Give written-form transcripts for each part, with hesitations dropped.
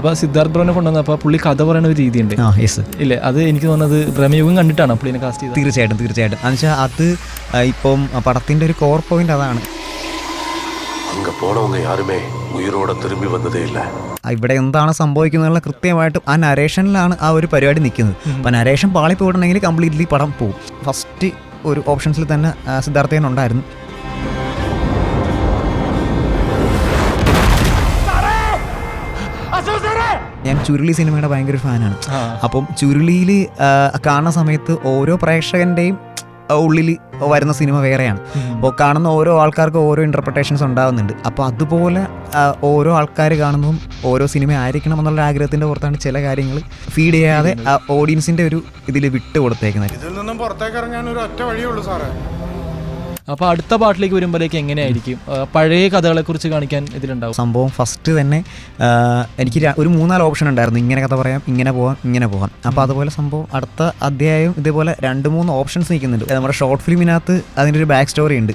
അപ്പോൾ സിദ്ധാർത്ഥ് ബ്രോനെ കൊണ്ടുവന്നപ്പോൾ പുള്ളി കഥ പറയുന്ന ഒരു രീതിയുണ്ട് ഇല്ലേ, അത് എനിക്ക് തോന്നുന്നത് ബ്രഹ്മയുഗം കണ്ടിട്ടാണ് പുള്ളിനെ കാസ്റ്റ് ചെയ്തത്. തീർച്ചയായിട്ടും എന്നുവെച്ചാൽ അത് ഇപ്പം പടത്തിൻ്റെ ഒരു കോർ പോയിന്റ് അതാണ്. ഇവിടെ എന്താണ് സംഭവിക്കുന്നത് കൃത്യമായിട്ടും ആ നരേഷനിലാണ് ആ ഒരു പരിപാടി നിൽക്കുന്നത്. അപ്പം നരേഷൻ പാളി പോയിട്ടുണ്ടെങ്കിൽ കംപ്ലീറ്റ്ലി പടം പോകും. ഫസ്റ്റ് ഒരു ഓപ്ഷൻസിൽ തന്നെ സിദ്ധാർത്ഥൻ ഉണ്ടായിരുന്നു. ഞാൻ ചുരുളി സിനിമയുടെ ഭയങ്കര ഫാനാണ്. അപ്പം ചുരുളിയിൽ കാണുന്ന സമയത്ത് ഓരോ പ്രേക്ഷകൻ്റെയും ഉള്ളിൽ വരുന്ന സിനിമ വേറെയാണ്. അപ്പോൾ കാണുന്ന ഓരോ ആൾക്കാർക്കും ഓരോ ഇൻ്റർപ്രിട്ടേഷൻസ് ഉണ്ടാകുന്നുണ്ട്. അപ്പോൾ അതുപോലെ ഓരോ ആൾക്കാർ കാണുന്നതും ഓരോ സിനിമ ആയിരിക്കണം എന്നുള്ള ആഗ്രഹത്തിൻ്റെ പുറത്താണ് ചില കാര്യങ്ങൾ ഫീഡ് ചെയ്യാതെ ആ ഓഡിയൻസിൻ്റെ ഒരു ഇതിൽ വിട്ട് കൊടുത്തേക്കുന്നത്. ഇതിൽ നിന്നും പുറത്തേക്ക് ഇറങ്ങാൻ ഒരു ഒറ്റ വഴിയുള്ളൂ സാറേ. അപ്പോൾ അടുത്ത പാട്ടിലേക്ക് വരുമ്പോഴേക്ക് എങ്ങനെയായിരിക്കും പഴയ കഥകളെക്കുറിച്ച് കാണിക്കാൻ ഇതിലുണ്ടാവും? സംഭവം ഫസ്റ്റ് തന്നെ എനിക്ക് ഒരു 3-4 ഓപ്ഷൻ ഉണ്ടായിരുന്നു. ഇങ്ങനെ കഥ പറയാം, ഇങ്ങനെ പോകാം. അപ്പോൾ അതുപോലെ സംഭവം അടുത്ത അധ്യായം ഇതേപോലെ 2-3 ഓപ്ഷൻസ് നിൽക്കുന്നുണ്ട്. നമ്മുടെ ഷോർട്ട് ഫിലിമിനകത്ത് അതിൻ്റെ ഒരു ബാക്ക് സ്റ്റോറി ഉണ്ട്.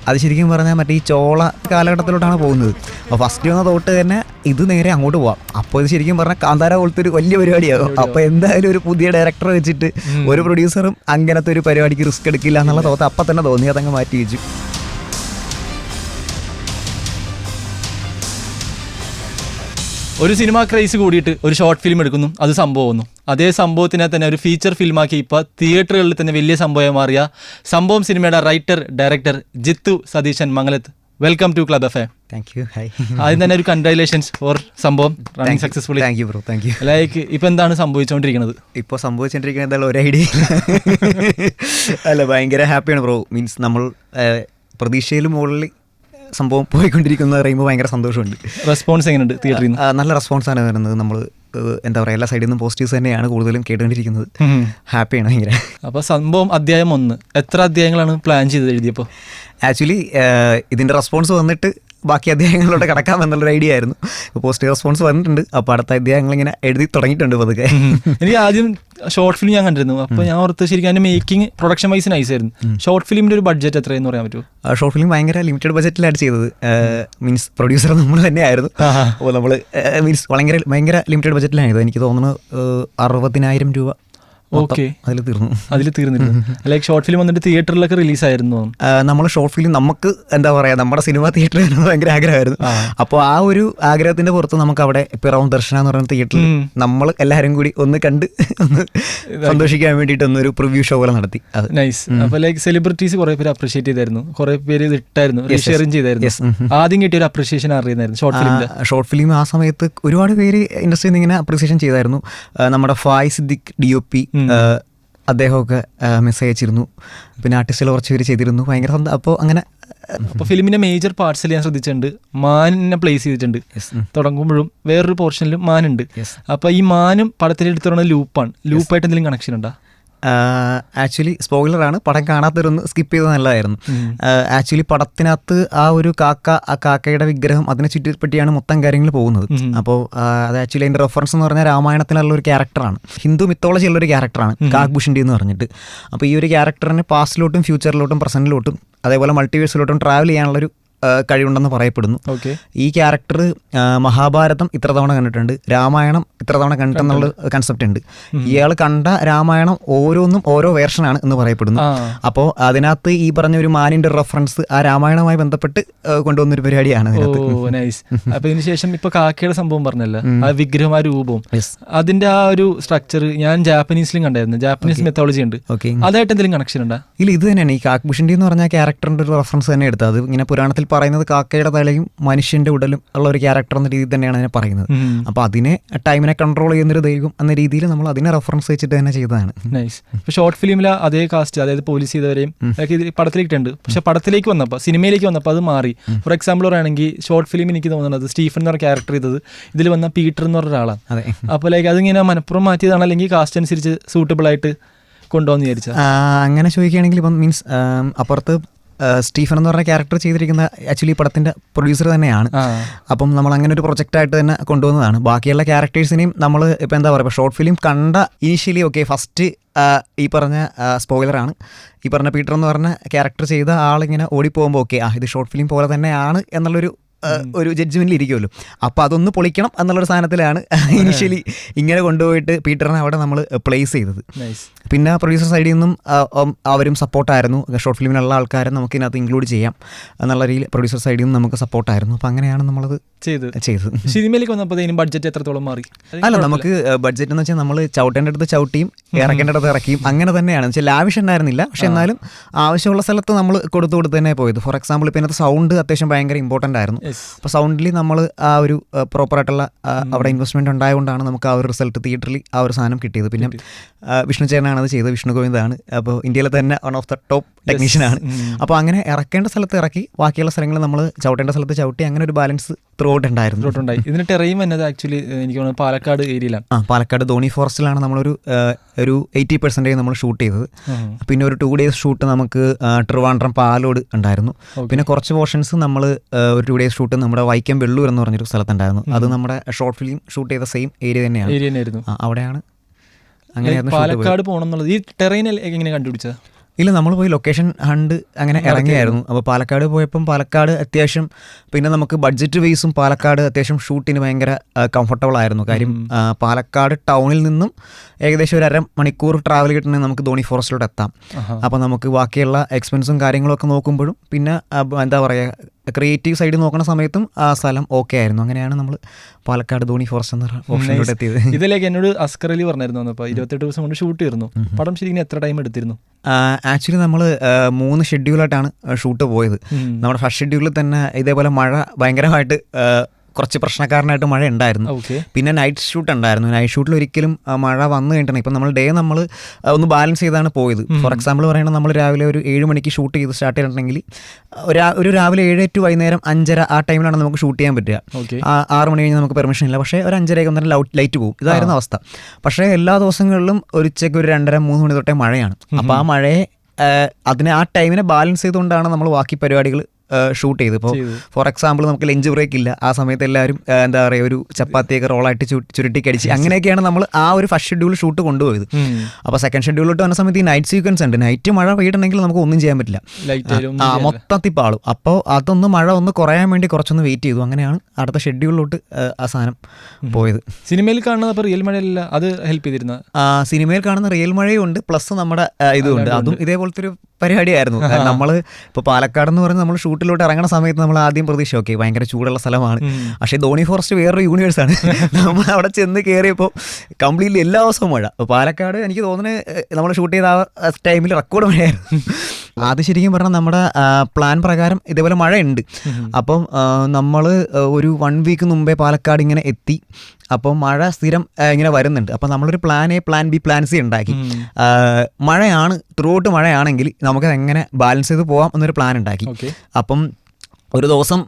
അത് ശരിക്കും പറഞ്ഞാൽ മറ്റേ ഈ ചോള കാലഘട്ടത്തിലോട്ടാണ് പോകുന്നത്. അപ്പോൾ ഫസ്റ്റ് വന്ന തൊട്ട് തന്നെ ഇത് നേരെ അങ്ങോട്ട് പോവാം. അപ്പോൾ ഇത് ശരിക്കും പറഞ്ഞാൽ കാന്താര പോലത്തെ ഒരു വലിയ പരിപാടിയാകും. അപ്പോൾ എന്തായാലും ഒരു പുതിയ ഡയറക്ടറെ വെച്ചിട്ട് ഒരു പ്രൊഡ്യൂസറും അങ്ങനത്തെ ഒരു പരിപാടിക്ക് റിസ്ക് എടുക്കില്ല എന്നുള്ള തോന്നൽ അപ്പം തന്നെ തോന്നി. അതങ്ങ് മാറ്റി വെച്ചു. ഒരു സിനിമ ക്രൈസ് കൂടിയിട്ട് ഒരു ഷോർട്ട് ഫിലിം എടുക്കുന്നു, അത് സംഭവമൊന്നും. അതേ സംഭവത്തിനെ തന്നെ ഒരു ഫീച്ചർ ഫിലിമാക്കി ഇപ്പോൾ തിയേറ്ററുകളിൽ തന്നെ വലിയ സംഭവമായി മാറിയ സംഭവം സിനിമയുടെ writer director Jithu Satheesan Mangalath. Welcome to club F A. ആദ്യം തന്നെ ഒരു congratulations for Sambhavam running successfully. Thank you bro, thank you. Like ഇപ്പോൾ എന്താണ് സംഭവിച്ചുകൊണ്ടിരിക്കുന്നത്? ഇപ്പോൾ സംഭവിച്ചുകൊണ്ടിരിക്കുന്നത് എന്താണ് ഒരു ഐഡിയ അല്ല, ഭയങ്കര ഹാപ്പിയാണ് ബ്രോ. മീൻസ് നമ്മൾ പ്രതീക്ഷയിലും മുകളിൽ സംഭവം പോയിക്കൊണ്ടിരിക്കുന്നത് പറയുമ്പോൾ ഭയങ്കര സന്തോഷമുണ്ട്. റെസ്പോൺസ് എങ്ങനെയുണ്ട് തിയേറ്ററിൽ നിന്ന്? നല്ല റെസ്പോൺസാണ് വരുന്നത്. നമ്മൾ എന്താ പറയുക, എല്ലാ സൈഡിൽ നിന്നും പോസിറ്റീവ്സ് തന്നെയാണ് കൂടുതലും കേട്ടുകൊണ്ടിരിക്കുന്നത്. ഹാപ്പിയാണ് ഭയങ്കര. അപ്പോൾ സംഭവം അധ്യായം 1 എത്ര അധ്യായങ്ങളാണ് പ്ലാൻ ചെയ്ത് എഴുതിയപ്പോൾ? ആക്ച്വലി ഇതിൻ്റെ റെസ്പോൺസ് വന്നിട്ട് ബാക്കി അധ്യായങ്ങളിലോട്ട് കിടക്കാം എന്നുള്ളൊരു ഐഡിയ ആയിരുന്നു. ഇപ്പോൾ പോസിറ്റീവ് റെസ്പോൺസ് വന്നിട്ടുണ്ട്. അപ്പോൾ അടുത്ത അധ്യായങ്ങളിങ്ങനെ എഴുതി തുടങ്ങിയിട്ടുണ്ട് പതുക്കെ. എനിക്ക് ആദ്യം ഷോർട്ട് ഫിലിം ഞാൻ കണ്ടിരുന്നു. അപ്പോൾ ഞാൻ ഓർത്ത് ശരിക്കും അതിൻ്റെ മേക്കിംഗ് പ്രൊഡക്ഷൻ വൈസ് നൈസായിരുന്നു. ഷോർട്ട് ഫിലിമിൻ്റെ ഒരു ബഡ്ജറ്റ് എത്രയെന്ന് പറയാൻ പറ്റുമോ? ഷോർട്ട് ഫിലിം ഭയങ്കര ലിമിറ്റഡ് ബഡ്ജറ്റിലാണ് ചെയ്തത്. മീൻസ് പ്രൊഡ്യൂസർ നമ്മൾ തന്നെയായിരുന്നു. അപ്പോൾ നമ്മൾ മീൻസ് ഭയങ്കര ലിമിറ്റഡ് ബഡ്ജറ്റിലാണ് ചെയ്തത്. എനിക്ക് തോന്നുന്നു 60,000 രൂപ. ഓക്കെ, അതിൽ തീർന്നിരുന്നു. ലൈക്ക് ഷോർട്ട് ഫിലിം വന്നിട്ട് തിയേറ്ററിലൊക്കെ റിലീസായിരുന്നു. നമ്മൾ ഷോർട്ട് ഫിലിം നമുക്ക് എന്താ പറയുക, നമ്മുടെ സിനിമ തിയേറ്ററിൽ വരുന്നത് ഭയങ്കര ആഗ്രഹമായിരുന്നു. അപ്പോൾ ആ ഒരു ആഗ്രഹത്തിന്റെ പുറത്ത് നമുക്ക് അവിടെ പിറവം ദർശന എന്ന് പറയുന്ന തിയേറ്ററിൽ നമ്മൾ എല്ലാവരും കൂടി ഒന്ന് കണ്ട് ഒന്ന് സന്തോഷിക്കാൻ വേണ്ടിയിട്ട് ഒന്നൊരു പ്രിവ്യൂ ഷോ പോലെ നടത്തി. നൈസ്. അപ്പോൾ ലൈക്ക് സെലിബ്രിറ്റീസ് കുറേ പേര് അപ്രീഷിയേറ്റ് ചെയ്തായിരുന്നു, കുറേ പേര് ഇത് ഇട്ടായിരുന്നു, ഷെയറും ചെയ്തായിരുന്നു. ആദ്യം കിട്ടിയ ഒരു അപ്രീഷിയേഷൻ അറിയുന്നായിരുന്നു ഷോർട്ട് ഫിലിം. ആ സമയത്ത് ഒരുപാട് പേര് ഇൻഡസ്ട്രിയിൽ നിന്ന് ഇങ്ങനെ അപ്രീസിയേഷൻ ചെയ്തായിരുന്നു. നമ്മുടെ ഫായ് സിദ്ദിഖ് DOP അദ്ദേഹമൊക്കെ മെസ്സേജ് അയച്ചിരുന്നു. പിന്നെ ആർട്ടിസ്റ്റുകൾ കുറച്ച് പേര് ചെയ്തിരുന്നു. ഭയങ്കര അപ്പോൾ അങ്ങനെ. അപ്പോൾ ഫിലിമിൻ്റെ മേജർ പാർട്സിൽ ഞാൻ ശ്രദ്ധിച്ചിട്ടുണ്ട് മാനിനെ പ്ലേസ് ചെയ്തിട്ടുണ്ട്. തുടങ്ങുമ്പോഴും വേറൊരു പോർഷനിലും മാനുണ്ട്. അപ്പോൾ ഈ മാനും പടത്തിലെടുത്തുള്ള ലൂപ്പായിട്ട് എന്തെങ്കിലും കണക്ഷൻ ഉണ്ടോ? ആക്ച്വലി സ്പോയിലറാണ്, പടം കാണാത്തവരൊന്ന് സ്കിപ്പ് ചെയ്തത് നല്ലതായിരുന്നു. ആക്ച്വലി പടത്തിനകത്ത് ആ ഒരു കാക്കയുടെ വിഗ്രഹം അതിനെ ചുറ്റിപ്പറ്റിയാണ് മൊത്തം കാര്യങ്ങൾ പോകുന്നത്. അപ്പോൾ അത് ആക്ച്വലി അതിൻ്റെ റെഫറൻസ് എന്ന് പറഞ്ഞാൽ രാമായണത്തിലുള്ള ഒരു ക്യാരക്ടറാണ്, ഹിന്ദു മിത്തോളജി ഉള്ളൊരു ക്യാരക്ടറാണ് കാക്ഭുഷിണ്ടി എന്ന് പറഞ്ഞിട്ട്. അപ്പോൾ ഈ ഒരു ക്യാരക്ടറിന് പാസ്റ്റിലോട്ടും ഫ്യൂച്ചറിലോട്ടും പ്രസൻറ്റിലോട്ടും അതേപോലെ മൾട്ടിവേഴ്സിലോട്ടും ട്രാവൽ ചെയ്യാനുള്ളൊരു കഴിവുണ്ടെന്ന് പറയപ്പെടുന്നു. ഈ ക്യാരക്ടർ മഹാഭാരതം ഇത്ര തവണ കണ്ടിട്ടുണ്ട്, രാമായണം ഇത്ര തവണ കണ്ടിട്ടെന്നുള്ള കൺസെപ്റ്റ് ഉണ്ട്. ഇയാൾ കണ്ട രാമായണം ഓരോന്നും ഓരോ വേർഷനാണ് എന്ന് പറയപ്പെടുന്നു. അപ്പോൾ അതിനകത്ത് ഈ പറഞ്ഞ ഒരു മാനിന്റെ റെഫറൻസ് ആ രാമായണവുമായി ബന്ധപ്പെട്ട് കൊണ്ടുവന്നൊരു പരിപാടിയാണ്. അപ്പൊ ഇതിനുശേഷം ഇപ്പൊ കാക്കയുടെ സംഭവം പറഞ്ഞല്ലോ, ആ വിഗ്രഹം, ആ രൂപവും, അതിന്റെ ആ ഒരു സ്ട്രക്ചർ ഞാൻ ജാപ്പനീസിലും കണ്ടായിരുന്നു. ജാപ്പനീസ് മെത്തോളജി ഉണ്ട്, അതായിട്ട് എന്തെങ്കിലും കണക്ഷൻ ഉണ്ടോ? ഇല്ല, ഇത് തന്നെയാണ് ഈ കാക്ഭുഷിണ്ടി എന്ന് പറഞ്ഞ ക്യാരക്ടറിന്റെ ഒരു റെഫറൻസ് തന്നെ എടുത്തത്. അത് ഇങ്ങനെ പുരാണത്തിൽ പറയുന്നത് കാക്കയുടെ തലയും മനുഷ്യന്റെ ഉടലും ഉള്ള ഒരു ക്യാരക്ടർ എന്ന രീതിയിൽ തന്നെയാണ് അതിനെ പറയുന്നത്. അപ്പോൾ അതിനെ ടൈമിനെ കൺട്രോൾ ചെയ്യുന്നൊരു ദൈവം എന്ന രീതിയിൽ നമ്മൾ അതിനെ റെഫറൻസ് വെച്ചിട്ട് തന്നെ ചെയ്തതാണ്. നൈസ്. ഇപ്പോൾ ഷോർട്ട് ഫിലിമിൽ അതേ കാസ്റ്റ്, അതായത് പോലീസ് ചെയ്തവരെയും പടത്തിലേക്കുണ്ട്. പക്ഷെ പടത്തിലേക്ക് വന്നപ്പോൾ, സിനിമയിലേക്ക് വന്നപ്പോൾ അത് മാറി. ഫോർ എക്സാമ്പിൾ പറയുകയാണെങ്കിൽ ഷോർട്ട് ഫിലിം എനിക്ക് തോന്നുന്നത് സ്റ്റീഫൻ എന്ന് പറഞ്ഞ ക്യാരക്ടർ ചെയ്തത് ഇതിൽ വന്ന പീറ്റർ എന്ന് പറഞ്ഞ ഒരാളാണ്. അപ്പോൾ ലൈക്ക് അതിങ്ങനെ മനഃപ്പുറം മാറ്റിയതാണ്, അല്ലെങ്കിൽ കാസ്റ്റ് അനുസരിച്ച് സൂട്ടബിൾ ആയിട്ട് കൊണ്ടുപോകാൻ വിചാരിച്ചത്? അങ്ങനെ ചോദിക്കുകയാണെങ്കിൽ ഇപ്പം മീൻസ് അപ്പുറത്ത് സ്റ്റീഫൻ എന്ന് പറഞ്ഞ ക്യാരക്ടർ ചെയ്തിരിക്കുന്ന ആക്ച്വലി പടത്തിൻ്റെ പ്രൊഡ്യൂസർ തന്നെയാണ്. അപ്പം നമ്മൾ അങ്ങനെ ഒരു പ്രൊജക്റ്റായിട്ട് തന്നെ കൊണ്ടുവന്നതാണ്. ബാക്കിയുള്ള ക്യാരക്ടേഴ്സിനെയും നമ്മൾ ഇപ്പോൾ എന്താ പറയുക, ഷോർട്ട് ഫിലിം കണ്ട ഇനീഷ്യലി ഓക്കെ ഫസ്റ്റ് ഈ പറഞ്ഞ സ്പോയിലറാണ്, ഈ പറഞ്ഞ പീറ്റർ എന്ന് പറഞ്ഞ ക്യാരക്ടർ ചെയ്ത ആളിങ്ങനെ ഓടിപ്പോകുമ്പോൾ ഓക്കെ ഇത് ഷോർട്ട് ഫിലിം പോലെ തന്നെയാണ് എന്നുള്ളൊരു ഒരു ജഡ്ജ്മെന്റിൽ ഇരിക്കുമല്ലോ. അപ്പോൾ അതൊന്ന് പൊളിക്കണം എന്നുള്ളൊരു സാധനത്തിലാണ് ഇനിഷ്യലി ഇങ്ങനെ കൊണ്ടുപോയിട്ട് പീറ്ററിനെ അവിടെ നമ്മൾ പ്ലേസ് ചെയ്തത്. പിന്നെ പ്രൊഡ്യൂസർ സൈഡിൽ നിന്നും അവരും സപ്പോർട്ടായിരുന്നു. ഷോർട്ട് ഫിലിമിനുള്ള ആൾക്കാരെ നമുക്ക് ഇതിനകത്ത് ഇൻക്ലൂഡ് ചെയ്യാം എന്നുള്ള രീതിയിൽ പ്രൊഡ്യൂസർ സൈഡിൽ നിന്ന് നമുക്ക് സപ്പോർട്ടായിരുന്നു. അപ്പോൾ അങ്ങനെയാണ് നമ്മളത് ചെയ്തത്. സിനിമയിലേക്ക് വന്നപ്പോൾ ബഡ്ജറ്റ് എത്രത്തോളം മാറി? അല്ല, നമുക്ക് ബഡ്ജറ്റ് എന്ന് വെച്ചാൽ നമ്മൾ ചവിട്ടേണ്ട അടുത്ത് ചവിട്ടിയും ഇറക്കേണ്ടടുത്ത് ഇറക്കിയും അങ്ങനെ തന്നെയാണ്. വെച്ചാൽ ലാവിഷ് ഉണ്ടായിരുന്നില്ല, പക്ഷെ എന്നാലും ആവശ്യമുള്ള സ്ഥലത്ത് നമ്മൾ കൊടുത്ത് തന്നെ പോയത്. ഫോർ എക്സാമ്പിൾ ഇപ്പോൾ ഇതിനകത്ത് സൗണ്ട് അത്യാവശ്യം ഭയങ്കര ഇമ്പോർട്ടൻ്റ് ആയിരുന്നു. അപ്പോൾ സൗണ്ടിൽ നമ്മൾ ആ ഒരു പ്രോപ്പറായിട്ടുള്ള അവിടെ ഇൻവെസ്റ്റ്മെൻറ്റ് ഉണ്ടായതുകൊണ്ടാണ് നമുക്ക് ആ ഒരു റിസൾട്ട് തിയേറ്ററിൽ ആ ഒരു സാധനം കിട്ടിയത്. പിന്നെ വിഷ്ണു ചേട്ടനാണ് അത് ചെയ്തത്, വിഷ്ണു ഗോവിന്ദാണ്. അപ്പോൾ ഇന്ത്യയിലെ തന്നെ വൺ ഓഫ് ദ ടോപ്പ് ടെക്നീഷ്യനാണ്. അപ്പോൾ അങ്ങനെ ഇറക്കേണ്ട സ്ഥലത്ത് ഇറക്കി, ബാക്കിയുള്ള സ്ഥലങ്ങളിൽ നമ്മൾ ചവിട്ടേണ്ട സ്ഥലത്ത് ചവിട്ടി, അങ്ങനെ ഒരു ബാലൻസ് ത്രൂ ഔട്ട് ഉണ്ടായിരുന്നു. ഇതിന് ടെറൈൻ എന്നത് ആക്ച്വലി എനിക്ക് തോന്നുന്നു പാലക്കാട് ഏരിയയിലാണ്. പാലക്കാട് ധോണി ഫോറസ്റ്റിലാണ് നമ്മളൊരു 80% നമ്മൾ ഷൂട്ട് ചെയ്തത്. പിന്നെ ഒരു 2 days ഷൂട്ട് നമുക്ക് ട്രിവാൻഡ്രം പാലോട് ഉണ്ടായിരുന്നു. പിന്നെ കുറച്ച് പോർഷൻസ് നമ്മൾ ഒരു 2 days ഷൂട്ട് നമ്മുടെ വൈക്കം വെള്ളൂർ എന്ന് പറഞ്ഞൊരു സ്ഥലത്തുണ്ടായിരുന്നു. അത് നമ്മുടെ ഷോർട്ട് ഫിലിം ഷൂട്ട് ചെയ്ത സെയിം ഏരിയ തന്നെയാണ്. അവിടെയാണ്. അങ്ങനെയായിരുന്നു. പാലക്കാട് പോകണം എന്നുള്ളത് ഈ ടെറൈൻ എങ്ങനെ കണ്ടുപിടിച്ചത്? ഇല്ല, നമ്മൾ പോയി ലൊക്കേഷൻ ഹണ്ട് അങ്ങനെ ഇറങ്ങിയായിരുന്നു. അപ്പോൾ പാലക്കാട് പോയപ്പം പാലക്കാട് അത്യാവശ്യം, പിന്നെ നമുക്ക് ബഡ്ജറ്റ് വൈസും പാലക്കാട് അത്യാവശ്യം ഷൂട്ടിന് ഭയങ്കര കംഫർട്ടബിൾ ആയിരുന്നു. കാര്യം പാലക്കാട് ടൗണിൽ നിന്നും ഏകദേശം ഒരു 1.5 മണിക്കൂർ ട്രാവൽ കിട്ടണമെങ്കിൽ നമുക്ക് ധോണി ഫോറസ്റ്റിലോട്ട് എത്താം. അപ്പോൾ നമുക്ക് ബാക്കിയുള്ള എക്സ്പെൻസും കാര്യങ്ങളൊക്കെ നോക്കുമ്പോഴും പിന്നെ എന്താ പറയുക, ക്രിയേറ്റീവ് സൈഡ് നോക്കുന്ന സമയത്തും ആ സ്ഥലം ഓക്കെ ആയിരുന്നു. അങ്ങനെയാണ് നമ്മൾ പാലക്കാട് ധോണി ഫോറസ്റ്റ് എന്ന ഓപ്ഷനിലൂടെ എത്തിയത്. ഇതിലേക്ക് എന്നോട് അസ്കർ അലി പറഞ്ഞിരുന്നു, അപ്പോൾ 28 ദിവസം കൊണ്ട് ഷൂട്ട് ചെയ്തിരുന്നു. പടം ശരിക്കും എത്ര ടൈം എടുത്തിരുന്നു? ആക്ച്വലി നമ്മൾ 3 ഷെഡ്യൂളായിട്ടാണ് ഷൂട്ട് പോയത്. നമ്മുടെ ഫസ്റ്റ് ഷെഡ്യൂളിൽ തന്നെ ഇതേപോലെ മഴ ഭയങ്കരമായിട്ട് കുറച്ച് പ്രശ്നക്കാരനായിട്ട് മഴ ഉണ്ടായിരുന്നു. പിന്നെ നൈറ്റ് ഷൂട്ട് ഉണ്ടായിരുന്നു. നൈറ്റ് ഷൂട്ടിൽ ഒരിക്കലും മഴ വന്നു കഴിഞ്ഞിട്ടാണ്. ഇപ്പം നമ്മൾ ഡേ നമ്മൾ ഒന്ന് ബാലൻസ് ചെയ്താണ് പോയത്. ഫോർ എക്സാമ്പിൾ പറയുന്നത്, നമ്മൾ രാവിലെ ഒരു 7 മണിക്ക് ഷൂട്ട് ചെയ്ത് സ്റ്റാർട്ട് ചെയ്തിട്ടുണ്ടെങ്കിൽ ഒരു രാവിലെ 7 to വൈകുന്നേരം 5:30 ആ ടൈമിലാണ് നമുക്ക് ഷൂട്ട് ചെയ്യാൻ പറ്റുക. 6 മണി കഴിഞ്ഞ് നമുക്ക് പെർമിഷൻ ഇല്ല. പക്ഷേ ഒരു 5:30 തന്നെ ലൈറ്റ് പോകും. ഇതായിരുന്നു അവസ്ഥ. പക്ഷേ എല്ലാ ദിവസങ്ങളിലും ഒരു ഉച്ചയ്ക്ക് ഒരു 2:30-3 മണി തൊട്ടേ മഴയാണ്. അപ്പോൾ ആ മഴയെ ആ ടൈമിനെ ബാലൻസ് ചെയ്തുകൊണ്ടാണ് നമ്മൾ ബാക്കി പരിപാടികൾ ഷൂട്ട് ചെയ്ത്. ഇപ്പോൾ ഫോർ എക്സാമ്പിൾ നമുക്ക് ലഞ്ച് ബ്രേക്ക് ഇല്ല. ആ സമയത്ത് എല്ലാവരും എന്താ പറയുക, ഒരു ചപ്പാത്തിയൊക്കെ റോളായിട്ട് ചുരുട്ടിക്കടിച്ച് അങ്ങനെയൊക്കെയാണ് നമ്മൾ ആ ഒരു ഫസ്റ്റ് ഷെഡ്യൂൾ ഷൂട്ട് കൊണ്ടുപോയത്. അപ്പോൾ സെക്കൻഡ് ഷെഡ്യൂളിലോട്ട് വന്ന സമയത്ത് ഈ നൈറ്റ് സീക്വൻസ് ഉണ്ട്. നൈറ്റ് മഴ പെയ്യിട്ടുണ്ടെങ്കിൽ നമുക്ക് ഒന്നും ചെയ്യാൻ പറ്റില്ല, മൊത്തത്തിൽ പാളും. അപ്പോൾ അതൊന്ന് മഴ ഒന്ന് കുറയാൻ വേണ്ടി കുറച്ചൊന്ന് വെയിറ്റ് ചെയ്തു. അങ്ങനെയാണ് അടുത്ത ഷെഡ്യൂളിലോട്ട് ആ സാധനം പോയത്. സിനിമയിൽ കാണുന്നത് അപ്പോൾ റിയൽ മഴയല്ല, അത് ഹെൽപ്പ് ചെയ്തിരുന്ന? സിനിമയിൽ കാണുന്ന റിയൽ മഴയും ഉണ്ട്, പ്ലസ് നമ്മുടെ ഇതുമുണ്ട്. അതും ഇതേപോലത്തെ ഒരു പരിപാടിയായിരുന്നു. നമ്മൾ ഇപ്പോൾ പാലക്കാട് എന്ന് പറഞ്ഞാൽ നമ്മൾ ഷൂട്ടിലോട്ട് ഇറങ്ങുന്ന സമയത്ത് നമ്മൾ ആദ്യം പ്രതീക്ഷ ഓക്കെ ഭയങ്കര ചൂടുള്ള സ്ഥലമാണ്, പക്ഷേ ധോണി ഫോറസ്റ്റ് വേറൊരു യൂണിവേഴ്സാണ്. നമ്മൾ അവിടെ ചെന്ന് കയറിയപ്പോൾ കംപ്ലീറ്റ്ലി എല്ലാ ദിവസവും മഴ. അപ്പോൾ പാലക്കാട് എനിക്ക് തോന്നുന്നത് നമ്മൾ ഷൂട്ട് ചെയ്ത ആ ടൈമിൽ റെക്കോർഡ് മഴയായിരുന്നു. അത് ശരിക്കും പറഞ്ഞാൽ നമ്മുടെ പ്ലാൻ പ്രകാരം ഇതേപോലെ മഴ ഉണ്ട്. അപ്പം നമ്മൾ ഒരു 1 വീക്ക് മുമ്പേ പാലക്കാട് ഇങ്ങനെ എത്തി. അപ്പോൾ മഴ സ്ഥിരം ഇങ്ങനെ വരുന്നുണ്ട്. അപ്പോൾ നമ്മളൊരു plan A, plan B, plan C ഉണ്ടാക്കി. മഴയാണ്, ത്രൂ ഔട്ട് മഴയാണെങ്കിൽ നമുക്കത് എങ്ങനെ ബാലൻസ് ചെയ്ത് പോകാം എന്നൊരു പ്ലാൻ ഉണ്ടാക്കി. അപ്പം ഒരു ദിവസം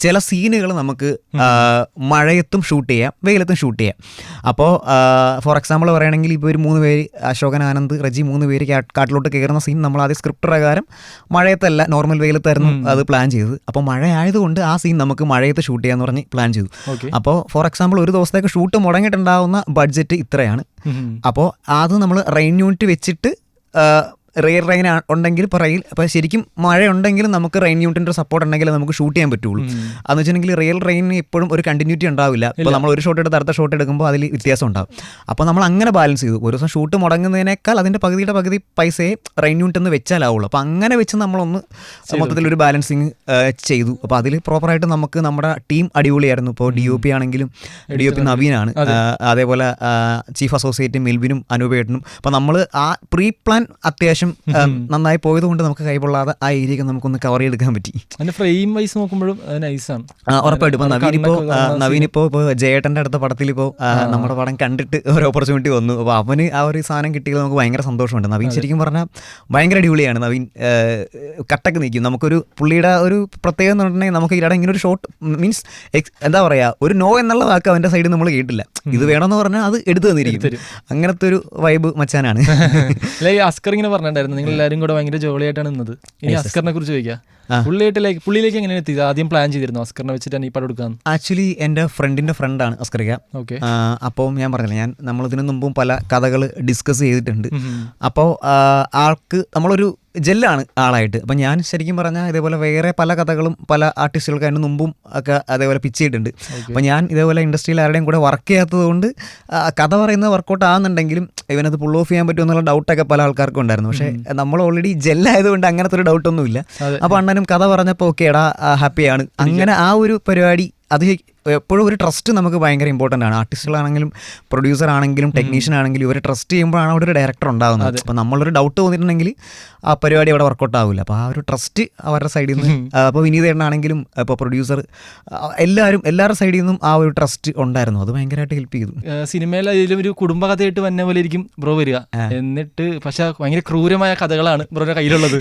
ചില സീനുകൾ നമുക്ക് മഴയത്തും ഷൂട്ട് ചെയ്യാം, വെയിലത്തും ഷൂട്ട് ചെയ്യാം. അപ്പോൾ ഫോർ എക്സാമ്പിൾ പറയുകയാണെങ്കിൽ ഇപ്പോൾ ഒരു 3 പേര്, അശോകൻ, ആനന്ദ്, റജി 3 പേര് കാട്ടിലോട്ട് കയറുന്ന സീൻ നമ്മൾ ആദ്യം സ്ക്രിപ്റ്റ് പ്രകാരം മഴയത്തല്ല നോർമൽ വെയിലത്തായിരുന്നു അത് പ്ലാൻ ചെയ്തത്. അപ്പോൾ മഴ ആയതുകൊണ്ട് ആ സീൻ നമുക്ക് മഴയത്ത് ഷൂട്ട് ചെയ്യാന്ന് പറഞ്ഞ് പ്ലാൻ ചെയ്തു. അപ്പോൾ ഫോർ എക്സാമ്പിൾ ഒരു ദിവസത്തേക്ക് ഷൂട്ട് മുടങ്ങിയിട്ടുണ്ടാവുന്ന ബഡ്ജറ്റ് ഇത്രയാണ്. അപ്പോൾ അത് നമ്മൾ റെയിൻ യൂണിറ്റ് വെച്ചിട്ട് റിയൽ റെയിൻ ഉണ്ടെങ്കിൽ ഇപ്പോൾ ശരിക്കും മഴ ഉണ്ടെങ്കിലും നമുക്ക് റെയിൻ യൂണിറ്റിൻ്റെ സപ്പോർട്ട് ഉണ്ടെങ്കിൽ നമുക്ക് ഷൂട്ട് ചെയ്യാൻ പറ്റുള്ളൂ. അതെന്ന് വെച്ചിട്ടുണ്ടെങ്കിൽ റിയൽ റെയിന് എപ്പോഴും ഒരു കണ്ടിന്യൂറ്റി ഉണ്ടാവില്ല. ഇപ്പോൾ നമ്മൾ ഒരു ഷോട്ട് എടുത്ത് അടുത്ത ഷോട്ട് എടുക്കുമ്പോൾ അതിൽ വ്യത്യാസം ഉണ്ടാവും. അപ്പോൾ നമ്മൾ അങ്ങനെ ബാലൻസ് ചെയ്തു. ഒരു ദിവസം ഷൂട്ട് മുടങ്ങുന്നതിനേക്കാൾ അതിൻ്റെ പകുതി പൈസയെ റെയിൻ യൂണിറ്റ് എന്ന് വെച്ചാലാവുള്ളൂ. അപ്പോൾ അങ്ങനെ വെച്ച് നമ്മളൊന്ന് മൊത്തത്തിലൊരു ബാലൻസിങ് ചെയ്തു. അപ്പോൾ അതിൽ പ്രോപ്പറായിട്ട് നമുക്ക് നമ്മുടെ ടീം അടിപൊളിയായിരുന്നു. ഇപ്പോൾ DOP ആണെങ്കിലും DOP നവീനാണ്, അതേപോലെ ചീഫ് അസോസിയേറ്റ് മിൽബിനും അനൂപേട്ടനും. അപ്പോൾ നമ്മൾ ആ പ്രീ പ്ലാൻ അത്യാവശ്യം നന്നായി പോയത് കൊണ്ട് നമുക്ക് കൈകൊള്ളാതെ ആ ഏരിയക്ക് നമുക്കൊന്ന് കവർ ചെയ്തെടുക്കാൻ പറ്റി. ഫ്രെയിം വൈസ് നോക്കുമ്പോഴും നൈസാണ് ഉറപ്പായിട്ടും. ഇപ്പോൾ നവീനിപ്പോൾ ജയേട്ടൻ്റെ അടുത്ത പടത്തിൽ ഇപ്പോൾ നമ്മുടെ പടം കണ്ടിട്ട് ഒരു ഓപ്പർച്യൂണിറ്റി വന്നു. അപ്പോൾ അവന് ആ ഒരു സാധനം കിട്ടിയത് നമുക്ക് ഭയങ്കര സന്തോഷമുണ്ട്. നവീൻ ശരിക്കും പറഞ്ഞാൽ ഭയങ്കര അടിപൊളിയാണ്. നവീൻ കട്ടക്ക് നിൽക്കും. നമുക്കൊരു പുള്ളിയുടെ ഒരു പ്രത്യേകത എന്ന് പറഞ്ഞിട്ടുണ്ടെങ്കിൽ നമുക്ക് ഇവിടെ ഇങ്ങനെ ഒരു ഷോട്ട് മീൻസ് എന്താ പറയുക, ഒരു നോ എന്നുള്ള വാക്ക് അവൻ്റെ സൈഡിൽ നമ്മൾ കേട്ടില്ല. ഇത് വേണമെന്ന് പറഞ്ഞാൽ അത് എടുത്തു തന്നിരിക്കും. അങ്ങനത്തെ ഒരു വൈബ് മച്ചാനാണ്. അസ്കർ ഇങ്ങനെ പറഞ്ഞിട്ടുണ്ടായിരുന്നു നിങ്ങൾ എല്ലാവരും കൂടെ ഭയങ്കര ജോളിയായിട്ടാണ് നിന്നത്. ഇനി അസ്കറിനെ കുറിച്ച് ചോദിക്കാം. പുള്ളിയിലേക്ക് എങ്ങനെയാണ് എത്തിയത്? ആദ്യം പ്ലാൻ ചെയ്തിരുന്നു അസ്കറിനെ വെച്ചിട്ടാണ് ഈ പടം എടുക്കാൻ? ആക്ച്വലി എൻ്റെ ഫ്രണ്ടിൻ്റെ ഫ്രണ്ടാണ് അസ്കറിയ. അപ്പോൾ ഞാൻ പറഞ്ഞില്ല, നമ്മൾ ഇതിനു മുമ്പും പല കഥകൾ ഡിസ്കസ് ചെയ്തിട്ടുണ്ട്. അപ്പോൾ ആൾക്ക് നമ്മളൊരു ജെല്ലാണ് ആളായിട്ട്. അപ്പം ഞാൻ ശരിക്കും പറഞ്ഞാൽ ഇതേപോലെ വേറെ പല കഥകളും പല ആർട്ടിസ്റ്റുകൾക്ക് അതിന് മുമ്പും ഒക്കെ അതേപോലെ പിച്ച് ചെയ്തിട്ടുണ്ട്. അപ്പം ഞാൻ ഇതേപോലെ ഇൻഡസ്ട്രിയിൽ ആരുടെയും കൂടെ വർക്ക് ചെയ്യാത്തത് കൊണ്ട് കഥ പറയുന്നത് വർക്കൗട്ട് ആകുന്നുണ്ടെങ്കിലും ഇവനത് പുൾ ഓഫ് ചെയ്യാൻ പറ്റുമെന്നുള്ള ഡൗട്ടൊക്കെ പല ആൾക്കാർക്കും ഉണ്ടായിരുന്നു. പക്ഷേ നമ്മൾ ഓൾറെഡി ജെല്ലായതുകൊണ്ട് അങ്ങനത്തെ ഒരു ഡൗട്ടൊന്നുമില്ല. അപ്പോൾ അണ്ണനും കഥ പറഞ്ഞപ്പോൾ ഓക്കെ എടാ ഹാപ്പിയാണ്. അങ്ങനെ ആ ഒരു പരിപാടി അത് എപ്പോഴും ഒരു ട്രസ്റ്റ് നമുക്ക് ഭയങ്കര ഇമ്പോർട്ടൻ്റ് ആണ്. ആർട്ടിസ്റ്റുകളാണെങ്കിലും പ്രൊഡ്യൂസർ ആണെങ്കിലും ടെക്നീഷ്യൻ ആണെങ്കിലും ഇവരെ ട്രസ്റ്റ് ചെയ്യുമ്പോഴാണ് അവിടെ ഒരു ഡയറക്ടർ ഉണ്ടാകുന്നത്. അപ്പോൾ നമ്മളൊരു ഡൗട്ട് തോന്നിയിട്ടുണ്ടെങ്കിൽ ആ പരിപാടി അവിടെ വർക്കൗട്ട് ആവില്ല. അപ്പോൾ ആ ഒരു ട്രസ്റ്റ് അവരുടെ സൈഡിൽ നിന്ന്, അപ്പോൾ വിനീതേട്ടനാണെങ്കിലും ഇപ്പോൾ പ്രൊഡ്യൂസർ എല്ലാവരുടെ സൈഡിൽ നിന്നും ആ ഒരു ട്രസ്റ്റ് ഉണ്ടായിരുന്നു. അത് ഭയങ്കരമായിട്ട് ഹെൽപ്പ് ചെയ്തു. സിനിമയിൽ അതിലും ഒരു കുടുംബകഥയായിട്ട് വന്ന പോലെ ഇരിക്കും ബ്രോ വരിക. എന്നിട്ട് പക്ഷെ ഭയങ്കര ക്രൂരമായ കഥകളാണ് ബ്രോയുടെ കയ്യിലുള്ളത്.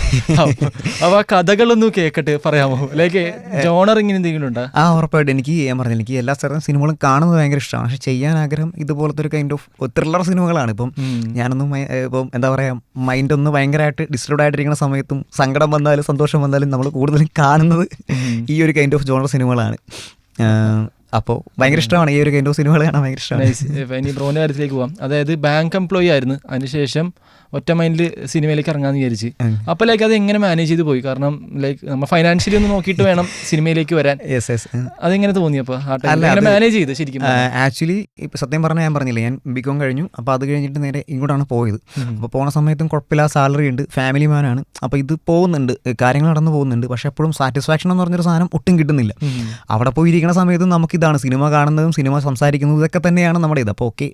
അപ്പോൾ ആ കഥകളൊന്നും കേൾക്കട്ടെ, പറയാമോ? ലൈക്ക് ജോണർ ഇങ്ങനെ എന്തെങ്കിലും ഉണ്ടോ? ആ ഉറപ്പായിട്ട് എനിക്ക് ഞാൻ പറഞ്ഞു, എനിക്ക് എല്ലാ സ്ഥലത്തും സിനിമകളും കാണുന്നത് ഭയങ്കര ഇഷ്ടമാണ്. പക്ഷെ ചെയ്യാൻ ആഗ്രഹം ഇതുപോലത്തെ ഒരു കൈൻഡ് ഓഫ് ത്രില്ലർ സിനിമകളാണ്. ഇപ്പം ഞാനൊന്നും ഇപ്പം എന്താ പറയുക, മൈൻഡൊന്ന് ഭയങ്കരമായിട്ട് ഡിസ്റ്റർബ്ഡ് ആയിട്ടിരിക്കുന്ന സമയത്തും സങ്കടം വന്നാലും സന്തോഷം വന്നാലും നമ്മൾ കൂടുതലും കാണുന്നത് ഈ ഒരു കൈൻഡ് ഓഫ് ജോണർ സിനിമകളാണ്. അപ്പോൾ ഭയങ്കര ഇഷ്ടമാണ് ഈ ഒരു കൈൻഡ് ഓഫ് സിനിമകൾ കാണാൻ ഭയങ്കര ഇഷ്ടമാണ്. ഇനി ബ്രോന്റെ കാര്യത്തിലേക്ക് പോവാം. അതായത് ബാങ്ക് എംപ്ലോയി ആയിരുന്നു, അതിനുശേഷം ഒറ്റ മൈൻഡിൽ സിനിമയിലേക്ക് ഇറങ്ങാമെന്ന് വിചാരിച്ച്. അപ്പോൾ ലൈക്ക് അത് എങ്ങനെ മാനേജ് ചെയ്ത് പോയി? കാരണം ലൈക്ക് നമ്മൾ ഫൈനാൻഷ്യലി ഒന്ന് നോക്കിയിട്ട് വേണം സിനിമയിലേക്ക് വരാൻ. അതെങ്ങനെ തോന്നിയപ്പോൾ മാനേജ് ചെയ്ത്? ശരിക്കും ആക്ച്വലി ഇപ്പം സത്യം പറഞ്ഞാൽ ഞാൻ പറഞ്ഞില്ലേ, ഞാൻ ബികോം കഴിഞ്ഞു. അപ്പോൾ അത് കഴിഞ്ഞിട്ട് നേരെ ഇങ്ങോട്ടാണ് പോയത്. അപ്പോൾ പോണ സമയത്തും കുഴപ്പമില്ല, സാലറി ഉണ്ട്, ഫാമിലി മാനാണ്. അപ്പോൾ ഇത് പോകുന്നുണ്ട്, കാര്യങ്ങൾ നടന്നു പോകുന്നുണ്ട്. പക്ഷേ എപ്പോഴും സാറ്റിസ്ഫാക്ഷൻ എന്ന് പറഞ്ഞൊരു സാധനം ഒട്ടും കിട്ടുന്നില്ല. അവിടെ പോയി ഇരിക്കുന്ന സമയത്ത് നമുക്കിതാണ് സിനിമ കാണുന്നതും സിനിമ സംസാരിക്കുന്നതും ഇതൊക്കെ തന്നെയാണ് നമ്മുടെ ഇത്. അപ്പോൾ ഓക്കെ,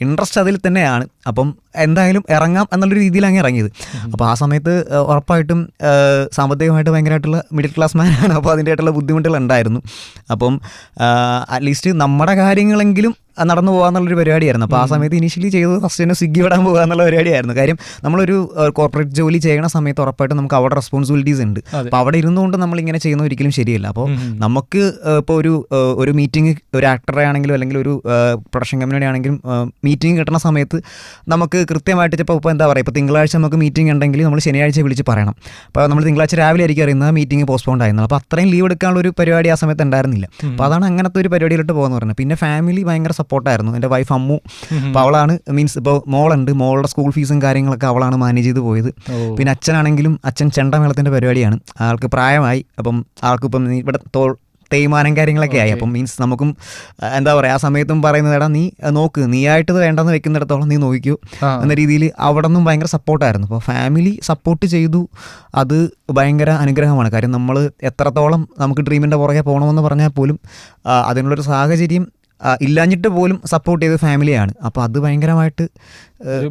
ഇൻട്രസ്റ്റ് അതിൽ തന്നെയാണ്. അപ്പം എന്തായാലും ഇറങ്ങാം എന്നുള്ളൊരു രീതിയിൽ അങ്ങ് ഇറങ്ങിയത്. അപ്പോൾ ആ സമയത്ത് ഉറപ്പായിട്ടും സാമ്പത്തികമായിട്ട് ഭയങ്കരമായിട്ടുള്ള മിഡിൽ ക്ലാസ് മാനാണ്. അപ്പോൾ അതിൻ്റെതായിട്ടുള്ള ബുദ്ധിമുട്ടുകൾ ഉണ്ടായിരുന്നു. അപ്പം അറ്റ്ലീസ്റ്റ് നമ്മുടെ കാര്യങ്ങളെങ്കിലും നടന്നു പോകാന്നുള്ളൊരു പരിപാടിയായിരുന്നു. അപ്പോൾ ആ സമയത്ത് ഇനീഷ്യലി ചെയ്തത് ഫസ്റ്റ് തന്നെ സ്വിഗ്ഗി വിടാൻ പോകുക എന്നുള്ള പരിപാടിയായിരുന്നു. കാര്യം നമ്മളൊരു കോർപ്പറേറ്റ് ജോലി ചെയ്യണ സമയത്ത് ഉറപ്പായിട്ടും നമുക്ക് അവിടെ റെസ്പോൺസിബിലിറ്റീസ് ഉണ്ട്. അപ്പോൾ അവിടെ ഇരുന്നുകൊണ്ട് നമ്മളിങ്ങനെ ചെയ്യുന്നത് ഒരിക്കലും ശരിയല്ല. അപ്പോൾ നമുക്ക് ഇപ്പോൾ ഒരു മീറ്റിംഗ്, ഒരു ആക്ടറെ ആണെങ്കിലും അല്ലെങ്കിൽ ഒരു പ്രൊഡക്ഷൻ കമ്പനിയുടെ ആണെങ്കിലും മീറ്റിംഗ് കിട്ടുന്ന സമയത്ത് നമുക്ക് കൃത്യമായിട്ട് ഇപ്പോൾ എന്താ പറയുക, ഇപ്പോൾ തിങ്കളാഴ്ച നമുക്ക് മീറ്റിംഗ് ഉണ്ടെങ്കിൽ നമ്മൾ ശനിയാഴ്ച വിളിച്ച് പറയണം. അപ്പോൾ നമ്മൾ തിങ്കളാഴ്ച രാവിലെ ആയിരിക്കും അറിയുന്നത് മീറ്റിംഗ് പോസ്റ്റ്പോണ്ട് ആയിരുന്നു. അപ്പോൾ അത്രയും ലീവ് എടുക്കാനുള്ള ഒരു പരിപാടി ആ സമയത്ത് ഉണ്ടായിരുന്നില്ല. അപ്പോൾ അതാണ് അങ്ങനത്തെ ഒരു പരിപാടിയിലോട്ട് പോകുന്നത് പറഞ്ഞത്. പിന്നെ ഫാമിലി ഭയങ്കര സപ്പോർട്ടായിരുന്നു. എൻ്റെ വൈഫ് അമ്മു, അപ്പോൾ അവളാണ് മീൻസ് ഇപ്പോൾ മോളുണ്ട്, മോളുടെ സ്കൂൾ ഫീസും കാര്യങ്ങളൊക്കെ അവളാണ് മാനേജ് ചെയ്ത് പോയത്. പിന്നെ അച്ഛനാണെങ്കിലും അച്ഛൻ ചെണ്ടമേളത്തിൻ്റെ പരിപാടിയാണ്, ആൾക്ക് പ്രായമായി. അപ്പം ആൾക്കിപ്പം ഇവിടെ തേയ്മാനം കാര്യങ്ങളൊക്കെ ആയി. അപ്പം മീൻസ് നമുക്കും എന്താ പറയുക, ആ സമയത്തും പറയുന്നത് എടാ നീ നോക്ക്, നീ ആയിട്ട് വേണ്ടെന്ന് വെക്കുന്നിടത്തോളം നീ നോക്കിക്കോ എന്ന രീതിയിൽ അവിടെ നിന്നും ഭയങ്കര സപ്പോർട്ടായിരുന്നു. അപ്പോൾ ഫാമിലി സപ്പോർട്ട് ചെയ്തു, അത് ഭയങ്കര അനുഗ്രഹമാണ്. കാര്യം നമ്മൾ എത്രത്തോളം നമുക്ക് ഡ്രീമിൻ്റെ പുറകെ പോകണമെന്ന് പറഞ്ഞാൽ പോലും അതിനുള്ളൊരു സാഹചര്യം ഇല്ലാഞ്ഞിട്ട് പോലും സപ്പോർട്ട് ചെയ്ത ഫാമിലിയാണ്. അപ്പോൾ അത് ഭയങ്കരമായിട്ട്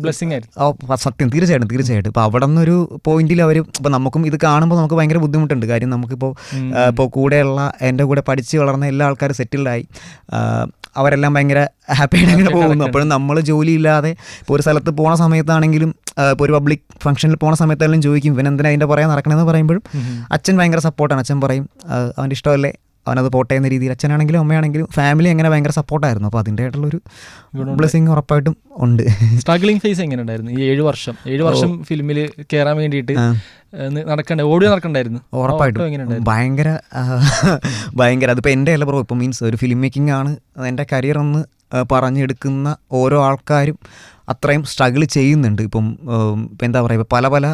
ബ്ലെസ്സിങ് ആയിരുന്നു. സത്യം, തീർച്ചയായിട്ടും. ഇപ്പോൾ അവിടെ നിന്നൊരു പോയിന്റിൽ അവർ, ഇപ്പോൾ നമുക്കും ഇത് കാണുമ്പോൾ നമുക്ക് ഭയങ്കര ബുദ്ധിമുട്ടുണ്ട്. കാര്യം നമുക്കിപ്പോൾ കൂടെയുള്ള എൻ്റെ കൂടെ പഠിച്ച് വളർന്ന എല്ലാ ആൾക്കാരും സെറ്റിൽഡായി, അവരെല്ലാം ഭയങ്കര ഹാപ്പിയായിട്ട് അങ്ങനെ പോകുന്നു. അപ്പോഴും നമ്മൾ ജോലിയില്ലാതെ ഇപ്പോൾ ഒരു സ്ഥലത്ത് പോണ സമയത്താണെങ്കിലും, ഇപ്പോൾ ഒരു പബ്ലിക് ഫംഗ്ഷനിൽ പോണ സമയത്തെല്ലാം ചോദിക്കും ഇവൻ എന്തിനാ അതിൻ്റെ പറയാൻ നടക്കണമെന്ന് പറയുമ്പോഴും അച്ഛൻ ഭയങ്കര സപ്പോർട്ടാണ്. അച്ഛൻ പറയും അവൻ്റെ ഇഷ്ടമല്ലേ, അവനത് പോട്ടെ എന്ന രീതിയിൽ. അച്ഛനാണെങ്കിലും അമ്മയാണെങ്കിലും ഫാമിലി അങ്ങനെ ഭയങ്കര സപ്പോർട്ടായിരുന്നു. അപ്പോൾ അതിൻ്റെതായിട്ടുള്ളൊരു ബ്ലെസ്സിങ് ഉറപ്പായിട്ടും ഉണ്ട്. സ്ട്രഗ്ലിംഗ് ഫേസ് എങ്ങനെ ഉണ്ടായിരുന്നു ഈ 7 വർഷം ഫിലിമിൽ കയറാൻ വേണ്ടിയിട്ട് നടക്കണ്ടായിരുന്നു? ഉറപ്പായിട്ടും ഭയങ്കര അതിപ്പോൾ എൻ്റെ അല്ല ബ്രോ, ഇപ്പോൾ മീൻസ് ഒരു ഫിലിം മേക്കിംഗ് ആണ് എൻ്റെ കരിയർ എന്ന് പറഞ്ഞെടുക്കുന്ന ഓരോ ആൾക്കാരും അത്രയും സ്ട്രഗിൾ ചെയ്യുന്നുണ്ട്. ഇപ്പം എന്താ പറയുക, പല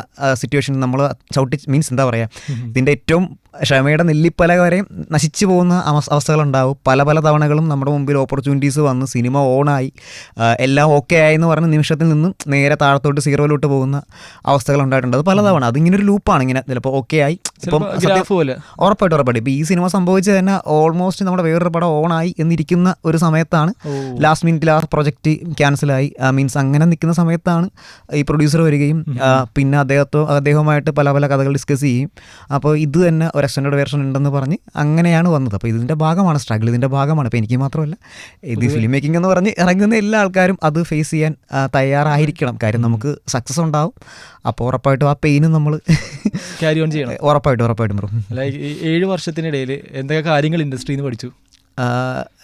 സിറ്റുവേഷൻ നമ്മൾ ചവിട്ടി മീൻസ് എന്താ പറയുക, ഇതിൻ്റെ ഏറ്റവും ക്ഷമയുടെ നെല്ലിപ്പല വരെയും നശിച്ചു പോകുന്ന അവസ്ഥകളുണ്ടാവും. പല തവണകളും നമ്മുടെ മുമ്പിൽ ഓപ്പർച്യൂണിറ്റീസ് വന്ന് സിനിമ ഓണായി എല്ലാം ഓക്കെ ആയെന്ന് പറഞ്ഞ നിമിഷത്തിൽ നിന്നും നേരെ താഴത്തോട്ട് സീറോയിലോട്ട് പോകുന്ന അവസ്ഥകൾ ഉണ്ടായിട്ടുണ്ട്. അത് പലതവണ അതിങ്ങനെ ഒരു ലൂപ്പാണ്. ഇങ്ങനെ ചിലപ്പോൾ ഓക്കെ ആയി, ഇപ്പം ഉറപ്പായിട്ടും ഇപ്പോൾ ഈ സിനിമ സംഭവിച്ചത് തന്നെ ഓൾമോസ്റ്റ് നമ്മുടെ വേറൊരു പടം ഓണായി എന്നിരിക്കുന്ന ഒരു സമയത്താണ് ലാസ്റ്റ് മിനിറ്റിൽ ആ പ്രൊജക്റ്റ് ക്യാൻസലായി. മീൻസ് അങ്ങനെ നിൽക്കുന്ന സമയത്താണ് ഈ പ്രൊഡ്യൂസർ വരികയും പിന്നെ അദ്ദേഹവുമായിട്ട് പല കഥകൾ ഡിസ്കസ് ചെയ്യും. അപ്പോൾ ഇത് തന്നെ ഒരു എക്സ്റ്റൻഡഡ് വേർഷൻ ഉണ്ടെന്ന് പറഞ്ഞ് അങ്ങനെയാണ് വന്നത്. അപ്പോൾ ഇതിൻ്റെ ഭാഗമാണ് സ്ട്രഗിൾ, ഇതിൻ്റെ ഭാഗമാണ്. ഇപ്പോൾ എനിക്ക് മാത്രമല്ല, ഇത് ഫിലിം മേക്കിംഗ് എന്ന് പറഞ്ഞ് ഇറങ്ങുന്ന എല്ലാ ആൾക്കാരും അത് ഫേസ് ചെയ്യാൻ തയ്യാറായിരിക്കണം. കാര്യം നമുക്ക് സക്സസ് ഉണ്ടാവും. അപ്പോൾ ഉറപ്പായിട്ടും ആ പെയിനും നമ്മൾ ക്യാരി ഓൺ ചെയ്യണം. ഉറപ്പായിട്ടും ബ്രോ. ലൈക്ക് 7 വർഷത്തിനിടയിൽ എന്തൊക്കെ കാര്യങ്ങൾ ഇൻഡസ്ട്രിയിൽ നിന്ന് പഠിച്ചു?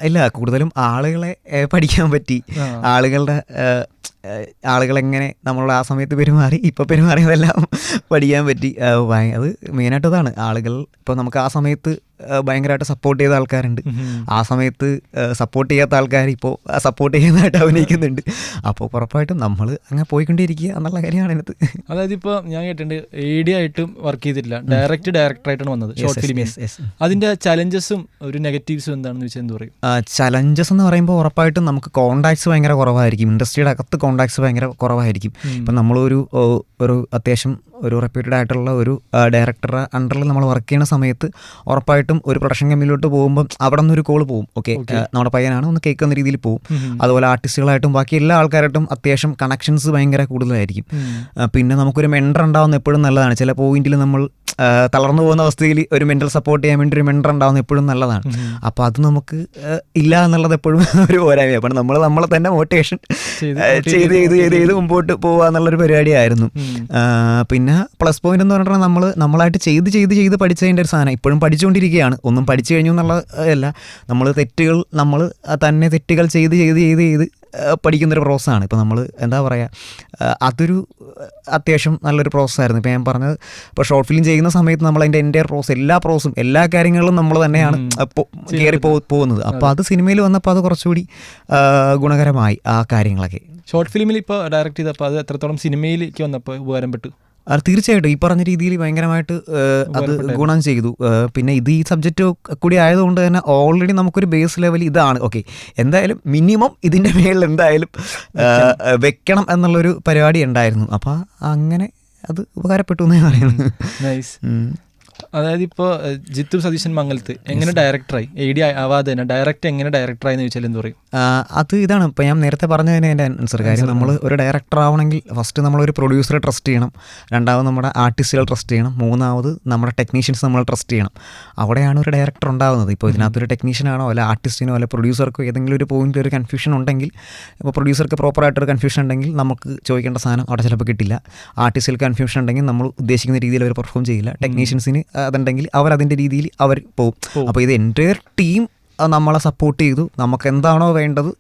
ഇല്ല, കൂടുതലും ആളുകളെ പഠിക്കാൻ പറ്റി. ആളുകളെങ്ങനെ നമ്മൾ ആ സമയത്ത് പെരുമാറി, ഇപ്പോൾ പെരുമാറിയതെല്ലാം പഠിക്കാൻ പറ്റി. അത് മെയിനായിട്ട് അതാണ്. ആളുകൾ ഇപ്പോൾ നമുക്ക് ആ സമയത്ത് ഭയങ്കരമായിട്ട് സപ്പോർട്ട് ചെയ്ത ആൾക്കാരുണ്ട്. ആ സമയത്ത് സപ്പോർട്ട് ചെയ്യാത്ത ആൾക്കാർ ഇപ്പോൾ സപ്പോർട്ട് ചെയ്യുന്നതായിട്ട് അഭിനയിക്കുന്നുണ്ട്. അപ്പോൾ ഉറപ്പായിട്ടും നമ്മൾ അങ്ങനെ പോയിക്കൊണ്ടിരിക്കുക എന്നുള്ള കാര്യമാണ് അതിനകത്ത്. അതായത് ഇപ്പോൾ ഞാൻ കേട്ടിട്ടുണ്ട് AD ആയിട്ടും വർക്ക് ചെയ്തിട്ടില്ല, ഡയറക്റ്റായിട്ടാണ് വന്നത് ഷോർട്ട് ഫിലിം. അതിൻ്റെ ചലഞ്ചസും ഒരു നെഗറ്റീവ്സും എന്താണെന്ന് വെച്ചാൽ എന്ത് പറയും? ചലഞ്ചസ് എന്ന് പറയുമ്പോൾ ഉറപ്പായിട്ടും നമുക്ക് കോൺടാക്ട്സ് ഭയങ്കര കുറവായിരിക്കും, ഇൻഡസ്ട്രിയുടെ അകത്ത് കോൺടാക്ട്സ് ഭയങ്കര കുറവായിരിക്കും. ഇപ്പം നമ്മളൊരു അത്യാവശ്യം ഒരു റെപ്യൂട്ടഡ് ആയിട്ടുള്ള ഒരു ഡയറക്ടറുടെ അണ്ടറിൽ നമ്മൾ വർക്ക് ചെയ്യുന്ന സമയത്ത് ഉറപ്പായിട്ടും ഒരു പ്രൊഡക്ഷൻ കമ്പനിയിലോട്ട് പോകുമ്പം അവിടെ നിന്നൊരു കോൾ പോകും, ഓക്കെ നമ്മുടെ പയ്യനാണ്, ഒന്ന് കേൾക്കുന്ന രീതിയിൽ പോകും. അതുപോലെ ആർട്ടിസ്റ്റുകളായിട്ടും ബാക്കി എല്ലാ ആൾക്കാരായിട്ടും അത്യാവശ്യം കണക്ഷൻസ് ഭയങ്കര കൂടുതലായിരിക്കും. പിന്നെ നമുക്കൊരു മെൻഡർ ഉണ്ടാവുന്ന എപ്പോഴും നല്ലതാണ്. ചില പോയിന്റിൽ നമ്മൾ തളർന്നു പോകുന്ന അവസ്ഥയിൽ ഒരു മെൻ്റൽ സപ്പോർട്ട് ചെയ്യാൻ വേണ്ടി ഒരു മെൻഡർ ഉണ്ടാവുന്ന എപ്പോഴും നല്ലതാണ്. അപ്പോൾ അത് നമുക്ക് ഇല്ല എന്നുള്ളത് എപ്പോഴും ഒരു പോരായ്മ. അപ്പം നമ്മളെ തന്നെ മോട്ടിവേഷൻ ചെയ്ത് മുമ്പോട്ട് പോകുക എന്നുള്ളൊരു പരിപാടിയായിരുന്നു. പിന്നെ പ്ലസ് പോയിന്റ് എന്ന് പറഞ്ഞിട്ടുണ്ടെങ്കിൽ നമ്മളായിട്ട് ചെയ്ത് പഠിച്ചതിൻ്റെ ഒരു സാധനം ഇപ്പോഴും പഠിച്ചുകൊണ്ടിരിക്കുകയാണ്. ഒന്നും പഠിച്ചു കഴിഞ്ഞു എന്നുള്ളതല്ല, നമ്മൾ തന്നെ തെറ്റുകൾ ചെയ്ത് പഠിക്കുന്നൊരു പ്രോസസ്സാണ്. ഇപ്പോൾ നമ്മൾ എന്താ പറയുക, അതൊരു അത്യാവശ്യം നല്ലൊരു പ്രോസസ്സായിരുന്നു. ഇപ്പോൾ ഞാൻ പറഞ്ഞത്, ഇപ്പോൾ ഷോർട്ട് ഫിലിം ചെയ്യുന്ന സമയത്ത് നമ്മൾ അതിൻ്റെ എൻ്റെ പ്രോസസ്സും എല്ലാ കാര്യങ്ങളിലും നമ്മൾ തന്നെയാണ് കയറി പോകുന്നത്. അപ്പോൾ അത് സിനിമയിൽ വന്നപ്പോൾ അത് കുറച്ചുകൂടി ഗുണകരമായി ആ കാര്യങ്ങളൊക്കെ. ഷോർട്ട് ഫിലിമിൽ ഇപ്പോൾ ഡയറക്റ്റ് ചെയ്തപ്പോൾ അത് എത്രത്തോളം സിനിമയിലേക്ക് വന്നപ്പോൾ ഉപകാരപ്പെട്ടു? അത് തീർച്ചയായിട്ടും ഈ പറഞ്ഞ രീതിയിൽ ഭയങ്കരമായിട്ട് അത് ഗുണം ചെയ്തു. പിന്നെ ഈ സബ്ജക്റ്റ് കൂടി ആയതുകൊണ്ട് തന്നെ ഓൾറെഡി നമുക്കൊരു ബേസ് ലെവൽ ഇതാണ്, ഓക്കെ എന്തായാലും മിനിമം ഇതിൻ്റെ മേളിൽ എന്തായാലും വെക്കണം എന്നുള്ളൊരു പരിപാടി ഉണ്ടായിരുന്നു. അപ്പോൾ അങ്ങനെ അത് ഉപകാരപ്പെട്ടു എന്നേ പറയുന്നത്. നൈസ്. അതായത് ഇപ്പോൾ ജിത്തു സതീശൻ മംഗലത്ത് എങ്ങനെ ഡയറക്ടറായി? AD ആവാതെ തന്നെ ഡയറക്റ്റ് എങ്ങനെ ഡയറക്ടറായി എന്ന് ചോദിച്ചാൽ എന്ത് പറയും? അത് ഇതാണ് ഇപ്പോൾ ഞാൻ നേരത്തെ പറഞ്ഞതിന് എൻ്റെ ആൻസർ. കാര്യം നമ്മൾ ഒരു ഡയറക്ടർ ആവണമെങ്കിൽ ഫസ്റ്റ് നമ്മളൊരു പ്രൊഡ്യൂസറെ ട്രസ്റ്റ് ചെയ്യണം, രണ്ടാമത് നമ്മുടെ ആർട്ടിസ്റ്റുകൾ ട്രസ്റ്റ് ചെയ്യണം, മൂന്നാമത് നമ്മുടെ ടെക്നീഷ്യൻസ് നമ്മൾ ട്രസ്റ്റ് ചെയ്യണം. അവിടെയാണ് ഒരു ഡയറക്ടർ ഉണ്ടാകുന്നത്. ഇപ്പോൾ ഇതിനകത്തൊരു ടെക്നീഷ്യനാണോ അല്ല ആർട്ടിസ്റ്റിനോ അല്ല പ്രൊഡ്യൂസർക്കോ ഏതെങ്കിലും ഒരു പോയിന്റിൽ ഒരു കൺഫ്യൂഷൻ ഉണ്ടെങ്കിൽ, ഇപ്പോൾ പ്രൊഡ്യൂസർക്ക് പ്രോപ്പറായിട്ടൊരു കൺഫ്യൂഷൻ ഉണ്ടെങ്കിൽ നമുക്ക് ചോദിക്കേണ്ട സാധനം അവിടെ ചിലപ്പോൾ കിട്ടില്ല. ആർട്ടിസ്റ്റിൽ കൺഫ്യൂഷൻ ഉണ്ടെങ്കിൽ നമ്മൾ ഉദ്ദേശിക്കുന്ന രീതിയിൽ അവർ പെർഫോം ചെയ്യില്ല. ടെക്നീഷ്യൻസിന് അതുണ്ടെങ്കിൽ അവരതിൻ്റെ രീതിയിൽ അവർ പോകും. അപ്പോൾ ഇത് എൻ്റയർ ടീം നമ്മളെ സപ്പോർട്ട് ചെയ്തു, നമുക്ക് എന്താണോ വേണ്ടത്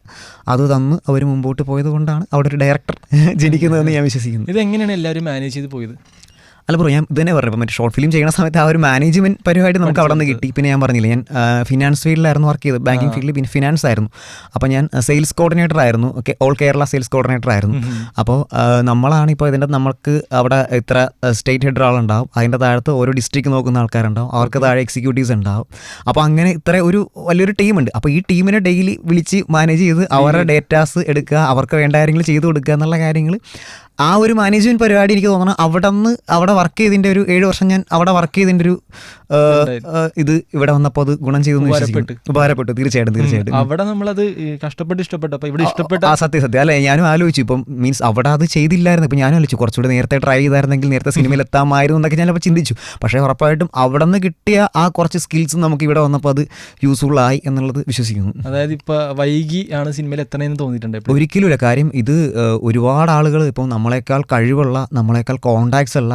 അത് തന്ന് അവർ മുമ്പോട്ട് പോയത് കൊണ്ടാണ് അവിടെ ഒരു ഡയറക്ടർ ജനിക്കുന്നതെന്ന് ഞാൻ വിശ്വസിക്കുന്നു. ഇതെങ്ങനെയാണ് എല്ലാവരും മാനേജ് ചെയ്ത് പോയത്? അല്ല ബ്രോ, ഞാൻ ഇതന്നെ പറഞ്ഞു, മറ്റേ ഷോർട്ട് ഫിലിം ചെയ്യുന്ന സമയത്ത് ആ ഒരു മാനേജ്മെൻറ്റ് പരിപാടി നമുക്ക് അവിടെ നിന്ന് കിട്ടി. പിന്നെ ഞാൻ പറഞ്ഞില്ല, ഞാൻ ഫിനാൻസ് ഫീൽഡിലായിരുന്നു വർക്ക് ചെയ്തത്, ബാങ്കിങ് ഫീൽഡിൽ, പിന്നെ ഫിനാൻസ് ആയിരുന്നു. അപ്പോൾ ഞാൻ സെയിൽസ് കോർഡിനേറ്റർ ആയിരുന്നു, okay all Kerala sales coordinator ആയിരുന്നു. അപ്പോൾ നമ്മളാണ് ഇപ്പോൾ ഇതിൻ്റെ നമുക്ക് അവിടെ ഇത്ര സ്റ്റേറ്റ് ഹെഡ് ആളുണ്ടാവും, അതിൻ്റെ താഴത്ത് ഓരോ ഡിസ്ട്രിക്ട് നോക്കുന്ന ആൾക്കാരുണ്ടാവും, അവർക്ക് താഴെ എക്സിക്യൂട്ടീവ്സ് ഉണ്ടാവും. അപ്പോൾ അങ്ങനെ ഇത്ര ഒരു വലിയൊരു ടീമുണ്ട്. അപ്പോൾ ഈ ടീമിനെ ഡെയിലി വിളിച്ച് മാനേജ് ചെയ്ത് അവരുടെ ഡേറ്റാസ് എടുക്കുക, അവർക്ക് വേണ്ട കാര്യങ്ങൾ ചെയ്തു കൊടുക്കുക എന്നുള്ള കാര്യങ്ങൾ, ആ ഒരു മാനേജ്മെൻറ്റ് പരിപാടി എനിക്ക് തോന്നണം അവിടെ വർക്ക് ചെയ്തതിൻ്റെ ഒരു 7 വർഷം ഞാൻ അവിടെ വർക്ക് ചെയ്തതിൻ്റെ ഒരു ഇത് ഇവിടെ വന്നപ്പോൾ അത് ഗുണം ചെയ്തു, ഉപകാരപ്പെട്ടു. തീർച്ചയായിട്ടും അവിടെ നമ്മളത് കഷ്ടപ്പെട്ട് ഇഷ്ടപ്പെട്ടു. അപ്പോൾ ഇവിടെ ഇഷ്ടപ്പെട്ട സത്യം അല്ലേ, ഞാനും ആലോചിച്ചു. ഇപ്പം മീൻസ് അവിടെ അത് ചെയ്തില്ലായിരുന്നു. ഇപ്പം ഞാനും ആലോചിച്ചു കുറച്ചുകൂടി നേരത്തെ ട്രൈ ചെയ്തായിരുന്നെങ്കിൽ നേരത്തെ സിനിമയിൽ എത്താമായിരുന്നു എന്നൊക്കെ ഞാനപ്പോൾ ചിന്തിച്ചു. പക്ഷേ ഉറപ്പായിട്ടും അവിടെ നിന്ന് കിട്ടിയ ആ കുറച്ച് സ്കിൽസ് നമുക്ക് ഇവിടെ വന്നപ്പോൾ അത് യൂസ്ഫുൾ ആയി എന്നുള്ളത് വിശ്വസിക്കുന്നു. അതായത് ഇപ്പോൾ വൈകി ആണ് സിനിമയിൽ എത്തണമെന്ന് തോന്നിയിട്ടുണ്ട്? ഒരിക്കലുമില്ല. കാര്യം ഇത് ഒരുപാട് ആളുകൾ ഇപ്പം നമ്മളെക്കാൾ കഴിവുള്ള, നമ്മളെക്കാൾ കോണ്ടാക്ട്സ് ഉള്ള,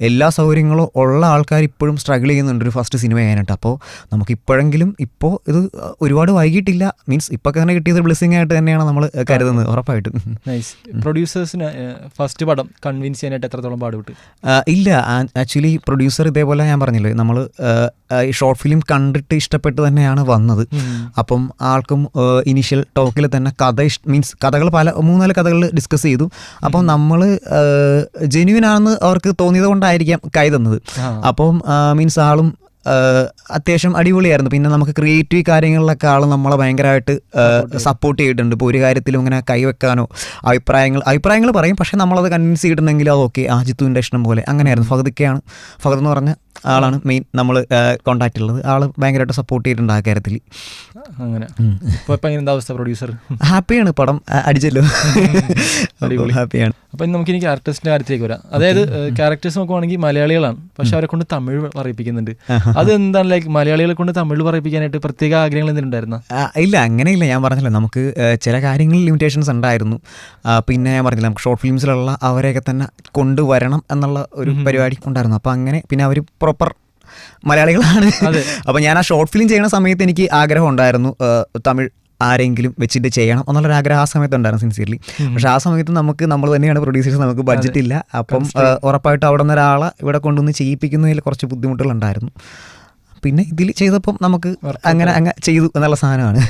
എല്ലാ സൗകര്യങ്ങളും ഉള്ള ആൾക്കാർ ഇപ്പോഴും സ്ട്രഗിൾ ചെയ്യുന്നുണ്ട് ഒരു ഫസ്റ്റ് സിനിമ ചെയ്യാനായിട്ട്. അപ്പോൾ നമുക്ക് ഇപ്പോഴെങ്കിലും ഇപ്പോൾ ഇത് ഒരുപാട് വൈകിട്ടില്ല, മീൻസ് ഇപ്പോൾ തന്നെ കിട്ടിയത് ബ്ലെസ്സിങ് ആയിട്ട് തന്നെയാണ് നമ്മൾ കരുതുന്നത് ഉറപ്പായിട്ടും. നൈസ്. പ്രൊഡ്യൂസേഴ്സിന് ഫസ്റ്റ് പടം കൺവിൻസ് ചെയ്യാനായിട്ട് എത്രത്തോളം പാടുപെട്ടു? ഇല്ല, ആക്ച്വലി പ്രൊഡ്യൂസർ ഇതേപോലെ ഞാൻ പറഞ്ഞില്ലേ, നമ്മൾ ഈ ഷോർട്ട് ഫിലിം കണ്ടിട്ട് ഇഷ്ടപ്പെട്ട് തന്നെയാണ് വന്നത്. അപ്പം ആൾക്കും ഇനീഷ്യൽ ടോക്കിൽ തന്നെ മീൻസ് കഥകൾ 3-4 കഥകൾ ഡിസ്കസ് ചെയ്തു. അപ്പം നമ്മൾ ജെന്യുവൻ ആണെന്ന് അവർക്ക് തോന്നിയത് കൊണ്ടായിരിക്കാം കൈ തന്നത്. അപ്പം മീൻസ് ആളും അത്യാവശ്യം അടിപൊളിയായിരുന്നു. പിന്നെ നമുക്ക് ക്രിയേറ്റീവ് കാര്യങ്ങളിലൊക്കെ ആൾ നമ്മളെ ഭയങ്കരമായിട്ട് സപ്പോർട്ട് ചെയ്തിട്ടുണ്ട്. ഇപ്പോൾ ഒരു കാര്യത്തിലും ഇങ്ങനെ കൈവെക്കാനോ അഭിപ്രായങ്ങൾ പറയും, പക്ഷേ നമ്മളത് കൺവിൻസ് ചെയ്തിട്ടുണ്ടെങ്കിൽ അത് ഓക്കെ, ജിത്തുവിൻ്റെ ഇഷ്ടം പോലെ അങ്ങനെയായിരുന്നു. ഫഹദ് എന്ന് പറഞ്ഞ ആളാണ് മെയിൻ നമ്മൾ കോൺടാക്റ്റ് ഉള്ളത്. ആൾ ഭയങ്കരമായിട്ട് സപ്പോർട്ട് ചെയ്തിട്ടുണ്ട് ആ കാര്യത്തിൽ. അങ്ങനെ എന്താ അവസ്ഥ? പ്രൊഡ്യൂസർ ഹാപ്പിയാണ്, പടം അടിച്ചല്ലോ, ഹാപ്പിയാണ്. അപ്പം നമുക്ക് ഇനി ക്യാരക്ടേഴ്സിൻ്റെ കാര്യത്തിലേക്ക് വരാം. അതായത് ക്യാരക്ടേഴ്സ് നോക്കുവാണെങ്കിൽ മലയാളികളാണ്, പക്ഷെ അവരെ കൊണ്ട് തമിഴ് പറയിപ്പിക്കുന്നുണ്ട്. അതെന്താണ്, ലൈക്ക് മലയാളികളെ കൊണ്ട് തമിഴ് പറയിപ്പിക്കാനായിട്ട് പ്രത്യേക ആഗ്രഹങ്ങൾ എന്തെങ്കിലും ഉണ്ടായിരുന്നോ? ഇല്ല, അങ്ങനെയില്ല. ഞാൻ പറഞ്ഞില്ല, നമുക്ക് ചില കാര്യങ്ങളിൽ ലിമിറ്റേഷൻസ് ഉണ്ടായിരുന്നു. പിന്നെ ഞാൻ പറഞ്ഞില്ല, നമുക്ക് ഷോർട്ട് ഫിലിംസിലുള്ള അവരെയൊക്കെ തന്നെ കൊണ്ടുവരണം എന്നുള്ള ഒരു പരിപാടി ഉണ്ടായിരുന്നു. അപ്പോൾ അങ്ങനെ പിന്നെ അവർ പ്രോപ്പർ മലയാളികളാണ്. അപ്പോൾ ഞാൻ ആ ഷോർട്ട് ഫിലിം ചെയ്യുന്ന സമയത്ത് എനിക്ക് ആഗ്രഹം ഉണ്ടായിരുന്നു തമിഴ് ആരെങ്കിലും വെച്ചിട്ട് ചെയ്യണം എന്നുള്ളൊരാഗ്രഹം ആ സമയത്ത് ഉണ്ടായിരുന്നു സിൻസിയർലി. പക്ഷേ ആ സമയത്ത് നമ്മൾ തന്നെയാണ് പ്രൊഡ്യൂസേഴ്സ്, നമുക്ക് ബഡ്ജറ്റ് ഇല്ല. അപ്പം ഉറപ്പായിട്ടും അവിടെ നിന്ന് ഒരാളെ ഇവിടെ കൊണ്ടുവന്ന് ചെയ്യിപ്പിക്കുന്നതിൽ കുറച്ച് ബുദ്ധിമുട്ടുകളുണ്ടായിരുന്നു. പിന്നെ ഇതിൽ ചെയ്തപ്പം നമുക്ക് അങ്ങനെ അങ്ങ് ചെയ്തു എന്നുള്ള സാധനമാണ്.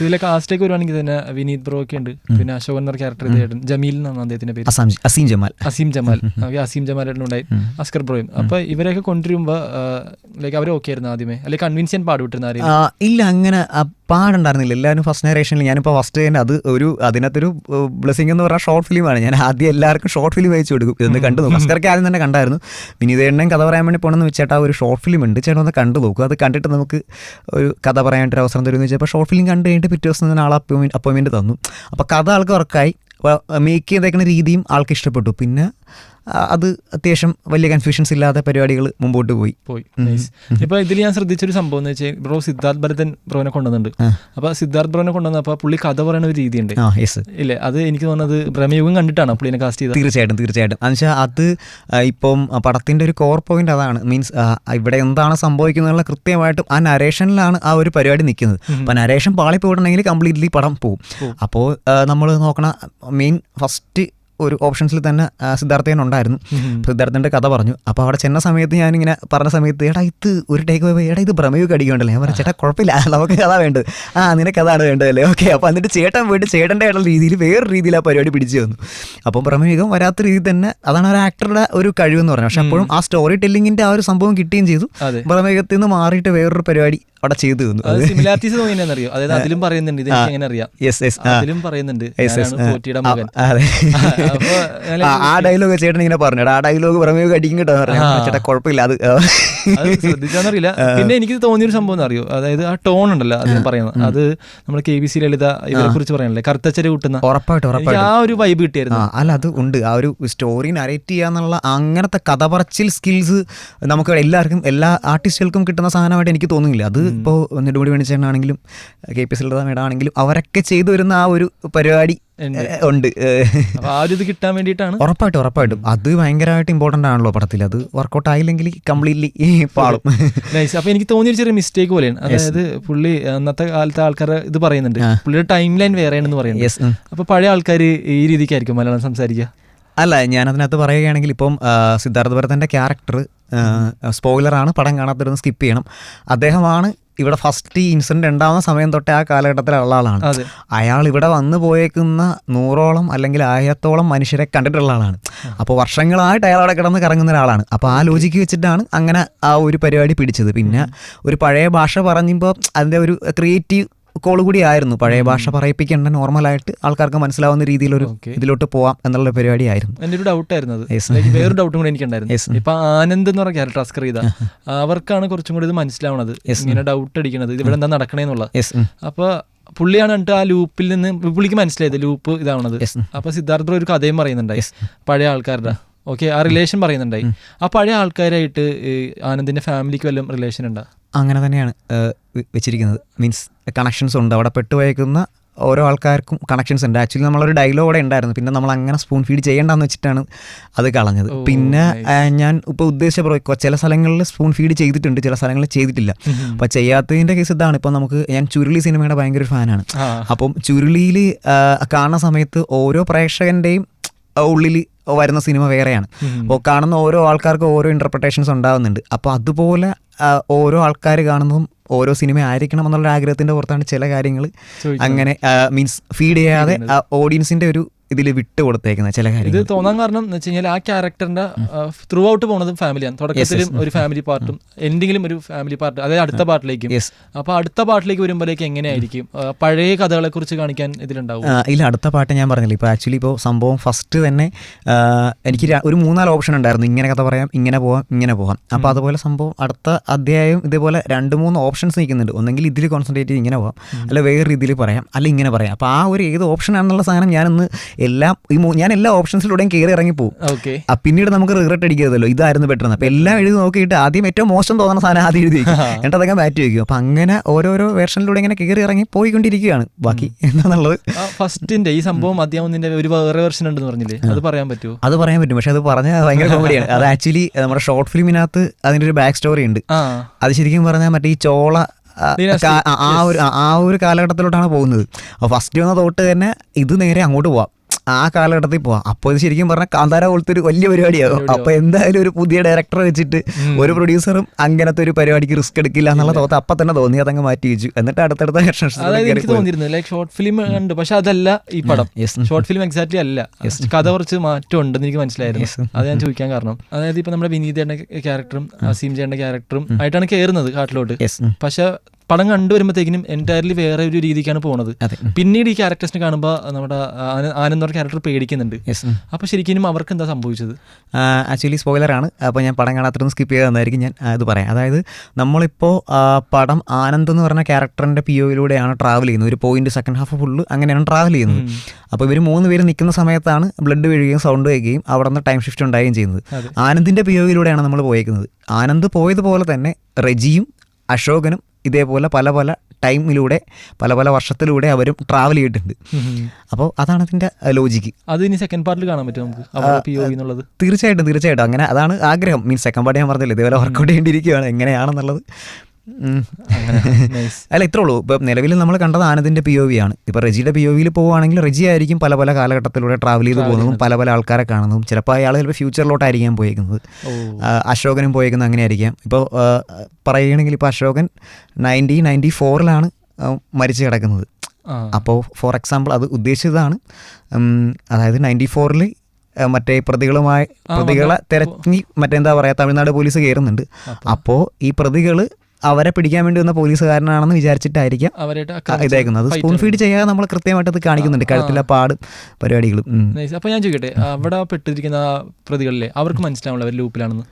ഇതിലെ കാസ്റ്റിലേക്ക് വരുവാണെങ്കിൽ തന്നെ വിനീത് ബ്രോ ഒക്കെ ഉണ്ട്, പിന്നെ അശോകൻ എന്ന ക്യാരക്ടർ ചെയ്തേട്ടൻ, ജമീൽ എന്നാണ് അദ്ദേഹത്തിന്റെ പേര്, അസീം ജമാൽ അസീം ജമാലായിട്ടും ഉണ്ടായി, അസ്കർ ബ്രോയും. അപ്പൊ ഇവരെയൊക്കെ കൊണ്ടുവരുമ്പോ ലൈക്ക് അവർ ഓക്കെ ആയിരുന്നു ആദ്യമേ, അല്ലെങ്കിൽ കൺവിൻസ് ചെയ്യാൻ പാടുവിട്ടിരുന്ന ആരെയും? ഇല്ല, അങ്ങനെ പാടുണ്ടായിരുന്നില്ല. എല്ലാവരും ഫസ്റ്റ് ജനറേഷനിൽ ഞാനിപ്പോൾ ഫസ്റ്റ് തന്നെ അത് അതിനകത്തൊരു ബ്ലെസ്സിംഗ് എന്ന് പറഞ്ഞാൽ ഷോർട്ട് ഫിലിമാണ്. ഞാൻ ആദ്യം എല്ലാവർക്കും ഷോർട്ട് ഫിലിം അയച്ചു കൊടുക്കും, ഇതൊന്ന് കണ്ടു നോക്കും. അസ്കർക്ക് ആദ്യം തന്നെ കണ്ടായിരുന്നു. വിനീതേണ്ണൻ കഥ പറയാൻ വേണ്ടി പോകണമെന്ന് വെച്ചാൽ ഒരു ഷോർട്ട് ഫിലിം ഉണ്ട്, ചേട്ടൻ ഒന്ന് കണ്ടു നോക്കും, അത് കണ്ടിട്ട് നമുക്ക് ഒരു കഥ പറയാനായിട്ടൊരു അവസരം തരുമെന്ന് വെച്ചാൽ അപ്പോൾ ഷോർട്ട് ഫിലിം കണ്ടു കഴിഞ്ഞിട്ട് പിറ്റേ ദിവസം തന്നെ ആൾ അപ്പോയിൻമെൻറ്റ് തന്നു. അപ്പോൾ കഥ ആൾക്ക് വർക്കായി, അപ്പോൾ മേക്ക് ചെയ്തേക്കുന്ന രീതിയും ആൾക്ക് ഇഷ്ടപ്പെട്ടു. പിന്നെ അത് അത്യാവശ്യം വലിയ കൺഫ്യൂഷൻസ് ഇല്ലാതെ പരിപാടികൾ മുമ്പോട്ട് പോയി. ഇപ്പൊ ഇതിൽ ഞാൻ ശ്രദ്ധിച്ചൊരു സംഭവം എന്ന് വെച്ചാൽ ബ്രോ സിദ്ധാർത്ഥ് ഭരതൻ ബ്രോനെ കൊണ്ടുവന്നുണ്ട്. അപ്പൊ സിദ്ധാർത്ഥ് ബ്രോനെ കൊണ്ടുവന്നപ്പോൾ പുള്ളി കഥ പറയുന്ന ഒരു രീതിയുണ്ട് ഇല്ലേ, അത് എനിക്ക് തോന്നുന്നത് ഭ്രമയുഗം കണ്ടിട്ടാണ് പുള്ളിനെ കാസ്റ്റ് ചെയ്തത്. തീർച്ചയായിട്ടും എന്നുവെച്ചാൽ അത് ഇപ്പം പടത്തിന്റെ ഒരു കോർ പോയിന്റ് അതാണ്. മീൻസ് ഇവിടെ എന്താണ് സംഭവിക്കുന്നതെന്നുള്ള കൃത്യമായിട്ടും ആ നരേഷനിലാണ് ആ ഒരു പരിപാടി നിൽക്കുന്നത്. അപ്പൊ നരേഷൻ പാളി പോയിട്ടുണ്ടെങ്കിൽ കംപ്ലീറ്റ്ലി പടം പോകും. അപ്പോൾ നമ്മൾ നോക്കണ മെയിൻ ഫസ്റ്റ് ഒരു ഓപ്ഷൻസിൽ തന്നെ സിദ്ധാർത്ഥൻ ഉണ്ടായിരുന്നു. സിദ്ധാർത്ഥൻ്റെ കഥ പറഞ്ഞു. അപ്പോൾ അവിടെ ചെന്ന സമയത്ത് ഞാനിങ്ങനെ പറഞ്ഞ സമയത്ത് എടാ ഇത് ഒരു ടേക്ക് പോയി, എടാ ഇത് ഭ്രമയുഗം അടിക്കണ്ടല്ലേ. ഞാൻ പറഞ്ഞു ചേട്ടാ കുഴപ്പമില്ല, നമുക്ക് കഥ വേണ്ടത്, നിനക്ക് അതാണ് വേണ്ടതല്ലേ, ഓക്കെ. അപ്പോൾ എന്നിട്ട് ചേട്ടൻ പോയിട്ട് ചേട്ടൻ്റെ ആയിട്ടുള്ള രീതിയിൽ വേറൊരു രീതിയിൽ ആ പരിപാടി പിടിച്ചു തന്നു. അപ്പം ഭ്രമയുഗം വരാത്ത രീതിയിൽ തന്നെ അതാണ് ഒരു ആക്ടറുടെ ഒരു കഴിവെന്ന് പറഞ്ഞു. പക്ഷെ അപ്പോഴും ആ സ്റ്റോറി ടെല്ലിങ്ങിൻ്റെ ആ ഒരു സംഭവം കിട്ടുകയും ചെയ്തു. ഭ്രമയുഗത്തിൽ നിന്ന് മാറിയിട്ട് വേറൊരു പരിപാടി അവിടെ ചെയ്തു തന്നു. സിമിലാരിറ്റീസ് തോന്നിയെന്നറിയോ, അതായത് അതിലും പറയുന്നുണ്ട്, ഇത് എങ്ങനെ അറിയാം, അതിലും പറയുന്നുണ്ട് പോറ്റിയുടെ മകൻ. ആ ഡയലോഗ് ചേട്ടൻ ഇങ്ങനെ പറഞ്ഞു, ആ ഡയലോഗ് ഭ്രമയുഗം അടിക്കും കേട്ടോ ചേട്ടാ, കുഴപ്പമില്ല, അത് ശ്രദ്ധിച്ചാന്നറിയില്ല. പിന്നെ എനിക്ക് തോന്നിയൊരു സംഭവം എന്ന് അറിയോ, അതായത് ആ ടോൺ ഉണ്ടല്ലോ അതിന് പറയുന്നത്, അത് നമ്മൾ KBC ലളിത ഇവരെ കുറിച്ച് പറയാനല്ലേ, കറുത്തച്ചര് കൂട്ടുന്ന, ഉറപ്പായിട്ടും ആ ഒരു വൈബ് കിട്ടിയായിരുന്നു. അല്ല അത് ഉണ്ട്, ആ ഒരു സ്റ്റോറി നരേറ്റ് ചെയ്യാന്നുള്ള അങ്ങനത്തെ കഥ പറച്ചിൽ സ്കിൽസ് നമുക്ക് എല്ലാവർക്കും എല്ലാ ആർട്ടിസ്റ്റുകൾക്കും കിട്ടുന്ന സാധനമായിട്ട് എനിക്ക് തോന്നുന്നില്ല. അത് ഇപ്പോൾ നെടുമുടി വേണിച്ചേട്ടനാണെങ്കിലും KPS ലളിത മേഡാണെങ്കിലും അവരൊക്കെ ചെയ്തു വരുന്ന ആ ഒരു പരിപാടി ഉണ്ട്. ഇത് കിട്ടാൻ വേണ്ടിയിട്ടാണ്. ഉറപ്പായിട്ടും അത് ഭയങ്കരമായിട്ട് ഇമ്പോർട്ടൻ്റ് ആണല്ലോ പടത്തിൽ. അത് വർക്കൗട്ട് ആയില്ലെങ്കിൽ കംപ്ലീറ്റ്ലി പാളും. അപ്പൊ എനിക്ക് തോന്നിയൊരു ചെറിയ മിസ്റ്റേക്ക് പോലെയാണ്. അതായത് പുള്ളി അന്നത്തെ കാലത്തെ ആൾക്കാർ ഇത് പറയുന്നുണ്ട്, പുള്ളിയുടെ ടൈം ലൈൻ വേറെയാണെന്ന് പറയുന്നത്. അപ്പൊ പഴയ ആൾക്കാർ ഈ രീതിക്കായിരിക്കും മലയാളം സംസാരിക്കുക. അല്ല, ഞാനതിനകത്ത് പറയുകയാണെങ്കിൽ ഇപ്പം സിദ്ധാർത്ഥ ഭരതൻ്റെ ക്യാരക്ടർ സ്പോയിലറാണ്, പടം കാണാത്തവരൊന്ന് സ്കിപ്പ് ചെയ്യണം. അദ്ദേഹമാണ് ഇവിടെ ഫസ്റ്റ് ഇൻസിഡന്റ് ഉണ്ടാവുന്ന സമയം തൊട്ടേ ആ കാലഘട്ടത്തിലുള്ള ആളാണ്. അയാൾ ഇവിടെ വന്നു പോയേക്കുന്ന 100ഓളം അല്ലെങ്കിൽ 1000ഓളം മനുഷ്യരെ കണ്ടിട്ടുള്ള ആളാണ്. അപ്പോൾ വർഷങ്ങളായിട്ട് അയാൾ അവിടെ കിടന്ന് കറങ്ങുന്ന ഒരാളാണ്. അപ്പോൾ ആ ലോജിക്ക് വെച്ചിട്ടാണ് അങ്ങനെ ആ ഒരു പരിപാടി പിടിച്ചത്. പിന്നെ ഒരു പഴയ ഭാഷ പറഞ്ഞപ്പോൾ അതിൻ്റെ ഒരു ക്രിയേറ്റീവ് കോൾ കൂടി ആയിരുന്നു. പഴയ ഭാഷ പറയിപ്പിക്കേണ്ട നോർമലായിട്ട് ആൾക്കാർക്ക് മനസ്സിലാവുന്ന രീതിയിലൊരു ഇതിലോട്ട് പോവാം എന്നുള്ള പരിപാടി ആയിരുന്നു. എൻ്റെ ഒരു ഡൗട്ട് ആയിരുന്നു അത്. വേറൊരു ഡൗട്ടും കൂടെ എനിക്കുണ്ടായിരുന്നു. ഇപ്പൊ ആനന്ദ് എന്ന് പറഞ്ഞ ക്യാരക്ടർ അസ്കർ ചെയ്ത അവർക്കാണ് കുറച്ചും കൂടി ഇത് മനസ്സിലാവണത്, ഇങ്ങനെ ഡൗട്ട് അടിക്കണത്, ഇത് ഇവിടെ എന്താ നടക്കണേന്നുള്ളത്. അപ്പൊ പുള്ളിയാണ് എന്നിട്ട് ആ ലൂപ്പിൽ നിന്ന് പുള്ളിക്ക് മനസ്സിലായത് ലൂപ്പ് ഇതാവണത്. അപ്പൊ സിദ്ധാർത്ഥ ഒരു കഥയും പറയുന്നുണ്ടായി പഴയ ആൾക്കാരുടെ. ഓക്കെ, ആ റിലേഷൻ പറയുന്നുണ്ടായി. ആ പഴയ ആൾക്കാരായിട്ട് ആനന്ദിന്റെ ഫാമിലിക്ക് വല്ലതും റിലേഷൻ ഉണ്ടോ? അങ്ങനെ തന്നെയാണ് വെച്ചിരിക്കുന്നത്. മീൻസ് കണക്ഷൻസ് ഉണ്ട്. അവിടെ പെട്ടുപോയേക്കുന്ന ഓരോ ആൾക്കാർക്കും കണക്ഷൻസ് ഉണ്ട്. ആക്ച്വലി നമ്മളൊരു ഡയലോഗ് ഉണ്ടായിരുന്നു, പിന്നെ നമ്മൾ അങ്ങനെ സ്പൂൺ ഫീഡ് ചെയ്യേണ്ടെന്ന് വെച്ചിട്ടാണ് അത് കളഞ്ഞത്. പിന്നെ ഞാൻ ഇപ്പോൾ ഉദ്ദേശിച്ച ചില സ്ഥലങ്ങളിൽ സ്പൂൺ ഫീഡ് ചെയ്തിട്ടുണ്ട്, ചില സ്ഥലങ്ങളിൽ ചെയ്തിട്ടില്ല. അപ്പോൾ ചെയ്യാത്തതിൻ്റെ കേസ് ഇതാണ്. ഇപ്പോൾ നമുക്ക് ചുരുളി സിനിമയുടെ ഭയങ്കര ഒരു ഫാനാണ്. അപ്പം ചുരുളിയിൽ കാണുന്ന സമയത്ത് ഓരോ പ്രേക്ഷകൻ്റെയും ഉള്ളിൽ വരുന്ന സിനിമ വേറെയാണ്. അപ്പോൾ കാണുന്ന ഓരോ ആൾക്കാർക്കും ഓരോ ഇൻ്റർപ്രിട്ടേഷൻസ് ഉണ്ടാകുന്നുണ്ട്. അപ്പോൾ അതുപോലെ ഓരോ ആൾക്കാർ കാണുന്നതും ഓരോ സിനിമ ആയിരിക്കണം എന്നുള്ള ആഗ്രഹത്തിൻ്റെ പുറത്താണ് ചില കാര്യങ്ങൾ അങ്ങനെ മീൻസ് ഫീഡ് ചെയ്യാതെ ഓഡിയൻസിൻ്റെ ഒരു ഇതിൽ വിട്ട് കൊടുത്തേക്കുന്ന ചില കാര്യങ്ങൾ. ഇത് തോന്നാൻ കാരണം എന്ന് വെച്ച് കഴിഞ്ഞാൽ ആ ക്യാരക്ടറിന്റെ ത്രൂ ഔട്ട് പോകുന്നതും ഫാമിലിയാണ്. തുടക്കത്തിലും ഒരു ഫാമിലി പാർട്ടും എൻഡിങ്ങിലും ഒരു ഫാമിലി പാർട്ട്, അതായത് അടുത്ത പാർട്ടിലേക്കും. അപ്പൊ അടുത്ത പാർട്ടിലേക്ക് വരുമ്പോഴേക്ക് എങ്ങനെയായിരിക്കും പഴയ കഥകളെ കുറിച്ച് കാണിക്കാൻ ഇതിലുണ്ടാവും? ഇല്ല, അടുത്ത പാട്ട് ഞാൻ പറഞ്ഞില്ല. ഇപ്പോൾ ആക്ച്വലി ഇപ്പോൾ സംഭവം ഫസ്റ്റ് തന്നെ എനിക്ക് ഒരു 3-4 ഓപ്ഷൻ ഉണ്ടായിരുന്നു. ഇങ്ങനെ കഥ പറയാം, ഇങ്ങനെ പോകാം. അപ്പോൾ അതുപോലെ സംഭവം അടുത്ത അധ്യായം ഇതേപോലെ 2-3 ഓപ്ഷൻസ് നിൽക്കുന്നുണ്ട്. ഒന്നെങ്കിൽ ഇതിൽ കോൺസെൻട്രേറ്റ് ചെയ്ത് ഇങ്ങനെ പോകാം, അല്ല വേറെ രീതിയിൽ പറയാം, അല്ല ഇങ്ങനെ പറയാം. അപ്പോൾ ആ ഒരു ഏത് ഓപ്ഷൻ ആണെന്നുള്ള സാധനം ഞാനൊന്ന് ഞാൻ എല്ലാ ഓപ്ഷൻസിലൂടെയും കയറി ഇറങ്ങി പോകും. പിന്നീട് നമുക്ക് റിഗ്രറ്റ് അടിക്കരുതല്ലോ, ഇതായിരുന്നു ബെറ്റർ. അപ്പോൾ എല്ലാം എഴുതി നോക്കിയിട്ട് ആദ്യം ഏറ്റവും മോശം തോന്നുന്ന സാധനം ആദ്യം എഴുതി വയ്ക്കും, എന്നിട്ട് അതൊക്കെ മാറ്റി വയ്ക്കും. അപ്പം അങ്ങനെ ഓരോരോ വേർഷനിലൂടെ ഇങ്ങനെ കയറി ഇറങ്ങി പോയിക്കൊണ്ടിരിക്കുകയാണ്. ബാക്കി എന്താണെന്നുള്ളത് ഫസ്റ്റിന്റെ ഈ സംഭവം അധ്യാപനത്തിന്റെ ഒരു വേറെ വെർഷൻ ഉണ്ടെന്ന് പറഞ്ഞില്ലേ, അത് പറയാൻ പറ്റുമോ? അത് പറയാൻ പറ്റും, പക്ഷെ അത് പറഞ്ഞാൽ ഭയങ്കര കോമഡിയാണ്. അത് ആക്ച്വലി നമ്മുടെ ഷോർട്ട് ഫിലിമിനകത്ത് അതിൻ്റെ ഒരു ബാക്ക് സ്റ്റോറി ഉണ്ട്. അത് ശരിക്കും പറഞ്ഞാൽ മറ്റേ ഈ ചോള ആ ഒരു കാലഘട്ടത്തിലോട്ടാണ് പോകുന്നത്. അപ്പോൾ ഫസ്റ്റ് വന്ന തൊട്ട് തന്നെ ഇത് നേരെ അങ്ങോട്ട് പോവാം. ആ കാലഘട്ടത്തിൽ പോവാം. അപ്പോൾ ഇത് ശരിക്കും പറഞ്ഞാൽ കാന്താര പോലത്തെ ഒരു വലിയ പരിപാടിയാകും. അപ്പോൾ എന്തായാലും ഒരു പുതിയ ഡയറക്ടറെ വെച്ചിട്ട് ഒരു പ്രൊഡ്യൂസറും അങ്ങനത്തെ ഒരു പരിപാടിക്ക് റിസ്ക് എടുക്കില്ല എന്നുള്ള തോന്നൽ അപ്പം തന്നെ തോന്നി, അതങ്ങ് മാറ്റി വെച്ചു. എന്നിട്ട് അടുത്തടുത്ത അതായത് എനിക്ക് തോന്നിയിരുന്നു ലൈക്ക് ഷോർട്ട് ഫിലിം ഉണ്ട്, പക്ഷെ അതല്ല ഈ പടം. ഷോർട്ട് ഫിലിം എക്സാക്ട്ലി അല്ല, കഥ കുറച്ച് മാറ്റം ഉണ്ടെന്ന് എനിക്ക് മനസ്സിലായിരുന്നു. അത് ഞാൻ ചോദിക്കാൻ കാരണം, അതായത് ഇപ്പൊ നമ്മുടെ വിനീതയുടെ ക്യാരക്ടറും അസീം ജയുടെ ക്യാരക്ടറും ആയിട്ടാണ് കയറുന്നത് കാട്ടിലോട്ട്. പക്ഷെ പടം കണ്ടുവരുമ്പോഴത്തേക്കിനും എൻറ്റയർലി വേറെ ഒരു രീതിക്കാണ് പോകുന്നത്. പിന്നീട് ഈ ക്യാരക്ടേഴ്സിനെ കാണുമ്പോൾ നമ്മുടെ ആനന്ദ് പറഞ്ഞ ക്യാരക്ടർ പേടിക്കുന്നുണ്ട്. അപ്പോൾ ശരിക്കും അവർക്ക് എന്താ സംഭവിച്ചത്? ആക്ച്വലി സ്പോയിലറാണ്, അപ്പോൾ ഞാൻ പടം കാണാത്തൊന്ന് സ്കിപ്പ് ചെയ്ത് തന്നായിരിക്കും ഞാൻ ഇത് പറയാം. അതായത് നമ്മളിപ്പോൾ പടം ആനന്ദ് എന്ന് പറഞ്ഞ ക്യാരക്ടറിൻ്റെ POവിലൂടെയാണ് ട്രാവൽ ചെയ്യുന്നത്. ഒരു പോയിന്റ് സെക്കൻഡ് ഹാഫ് ഫുള്ള് അങ്ങനെയാണ് ട്രാവൽ ചെയ്യുന്നത്. അപ്പോൾ ഇവർ 3 പേര് നിൽക്കുന്ന സമയത്താണ് ബ്ലഡ് വീഴുകയും സൗണ്ട് വയ്ക്കുകയും അവിടെ നിന്ന് ടൈം ഷിഫ്റ്റ് ഉണ്ടാവുകയും ചെയ്യുന്നത്. ആനന്ദിൻ്റെ POവിലൂടെയാണ് നമ്മൾ പോയേക്കുന്നത്. ആനന്ദ് പോയതുപോലെ തന്നെ റെജിയും അശോകനും ഇതേപോലെ പല പല ടൈമിലൂടെ പല പല വർഷത്തിലൂടെ അവരും ട്രാവൽ ചെയ്തിട്ടുണ്ട്. അപ്പോൾ അതാണ് അതിൻ്റെ ലോജിക്ക്. അത് ഇനി സെക്കൻഡ് പാർട്ടിൽ കാണാൻ പറ്റും നമുക്ക്? തീർച്ചയായിട്ടും അങ്ങനെ അതാണ് ആഗ്രഹം. മീൻസ് സെക്കൻഡ് പാർട്ട് ഞാൻ പറഞ്ഞില്ല, ഇതേപോലെ വർക്കൗട്ട് ചെയ്യേണ്ടിയിരിക്കുകയാണ് എങ്ങനെയാണെന്നുള്ളത്. അല്ല, ഇത്രേ ഉള്ളൂ. ഇപ്പം നിലവിൽ നമ്മൾ കണ്ടത് ആനന്ദിൻ്റെ POവിയാണ്. ഇപ്പോൾ റെജിയുടെ POവിൽ പോവുകയാണെങ്കിൽ റെജി ആയിരിക്കും പല പല കാലഘട്ടത്തിലൂടെ ട്രാവൽ ചെയ്ത് പോകുന്നതും പല പല ആൾക്കാരെ കാണുന്നതും. ചിലപ്പോൾ അയാൾ ചിലപ്പോൾ ഫ്യൂച്ചറിലോട്ടായിരിക്കാം പോയേക്കുന്നത്. അശോകനും പോയേക്കുന്നത് അങ്ങനെ ആയിരിക്കാം. ഇപ്പോൾ പറയുകയാണെങ്കിൽ ഇപ്പോൾ അശോകൻ 1994 മരിച്ചു കിടക്കുന്നത്. അപ്പോൾ ഫോർ എക്സാമ്പിൾ അത് ഉദ്ദേശിച്ചതാണ്. അതായത് 94 മറ്റേ പ്രതികളെ തിരഞ്ഞി മറ്റെന്താ പറയുക, തമിഴ്നാട് പോലീസ് കയറുന്നുണ്ട്. അപ്പോൾ ഈ പ്രതികൾ അവരെ പിടിക്കാൻ വേണ്ടി വന്ന പോലീസുകാരനാണെന്ന് വിചാരിച്ചിട്ടായിരിക്കാം ഇതാക്കുന്നത്. അത് സ്പൂൺ ഫീഡ് ചെയ്യാതെ നമ്മൾ കൃത്യമായിട്ട് അത് കാണിക്കുന്നുണ്ട്, കഴുത്തിലെ പാട് പരിപാടികളും. അപ്പോൾ ഞാൻ ചോദിക്കട്ടെ, അവിടെ പെട്ടിരിക്കുന്ന പ്രതികളിലെ അവർക്ക് മനസ്സിലാവുള്ള അവർ ലൂപ്പിലാണെന്ന്?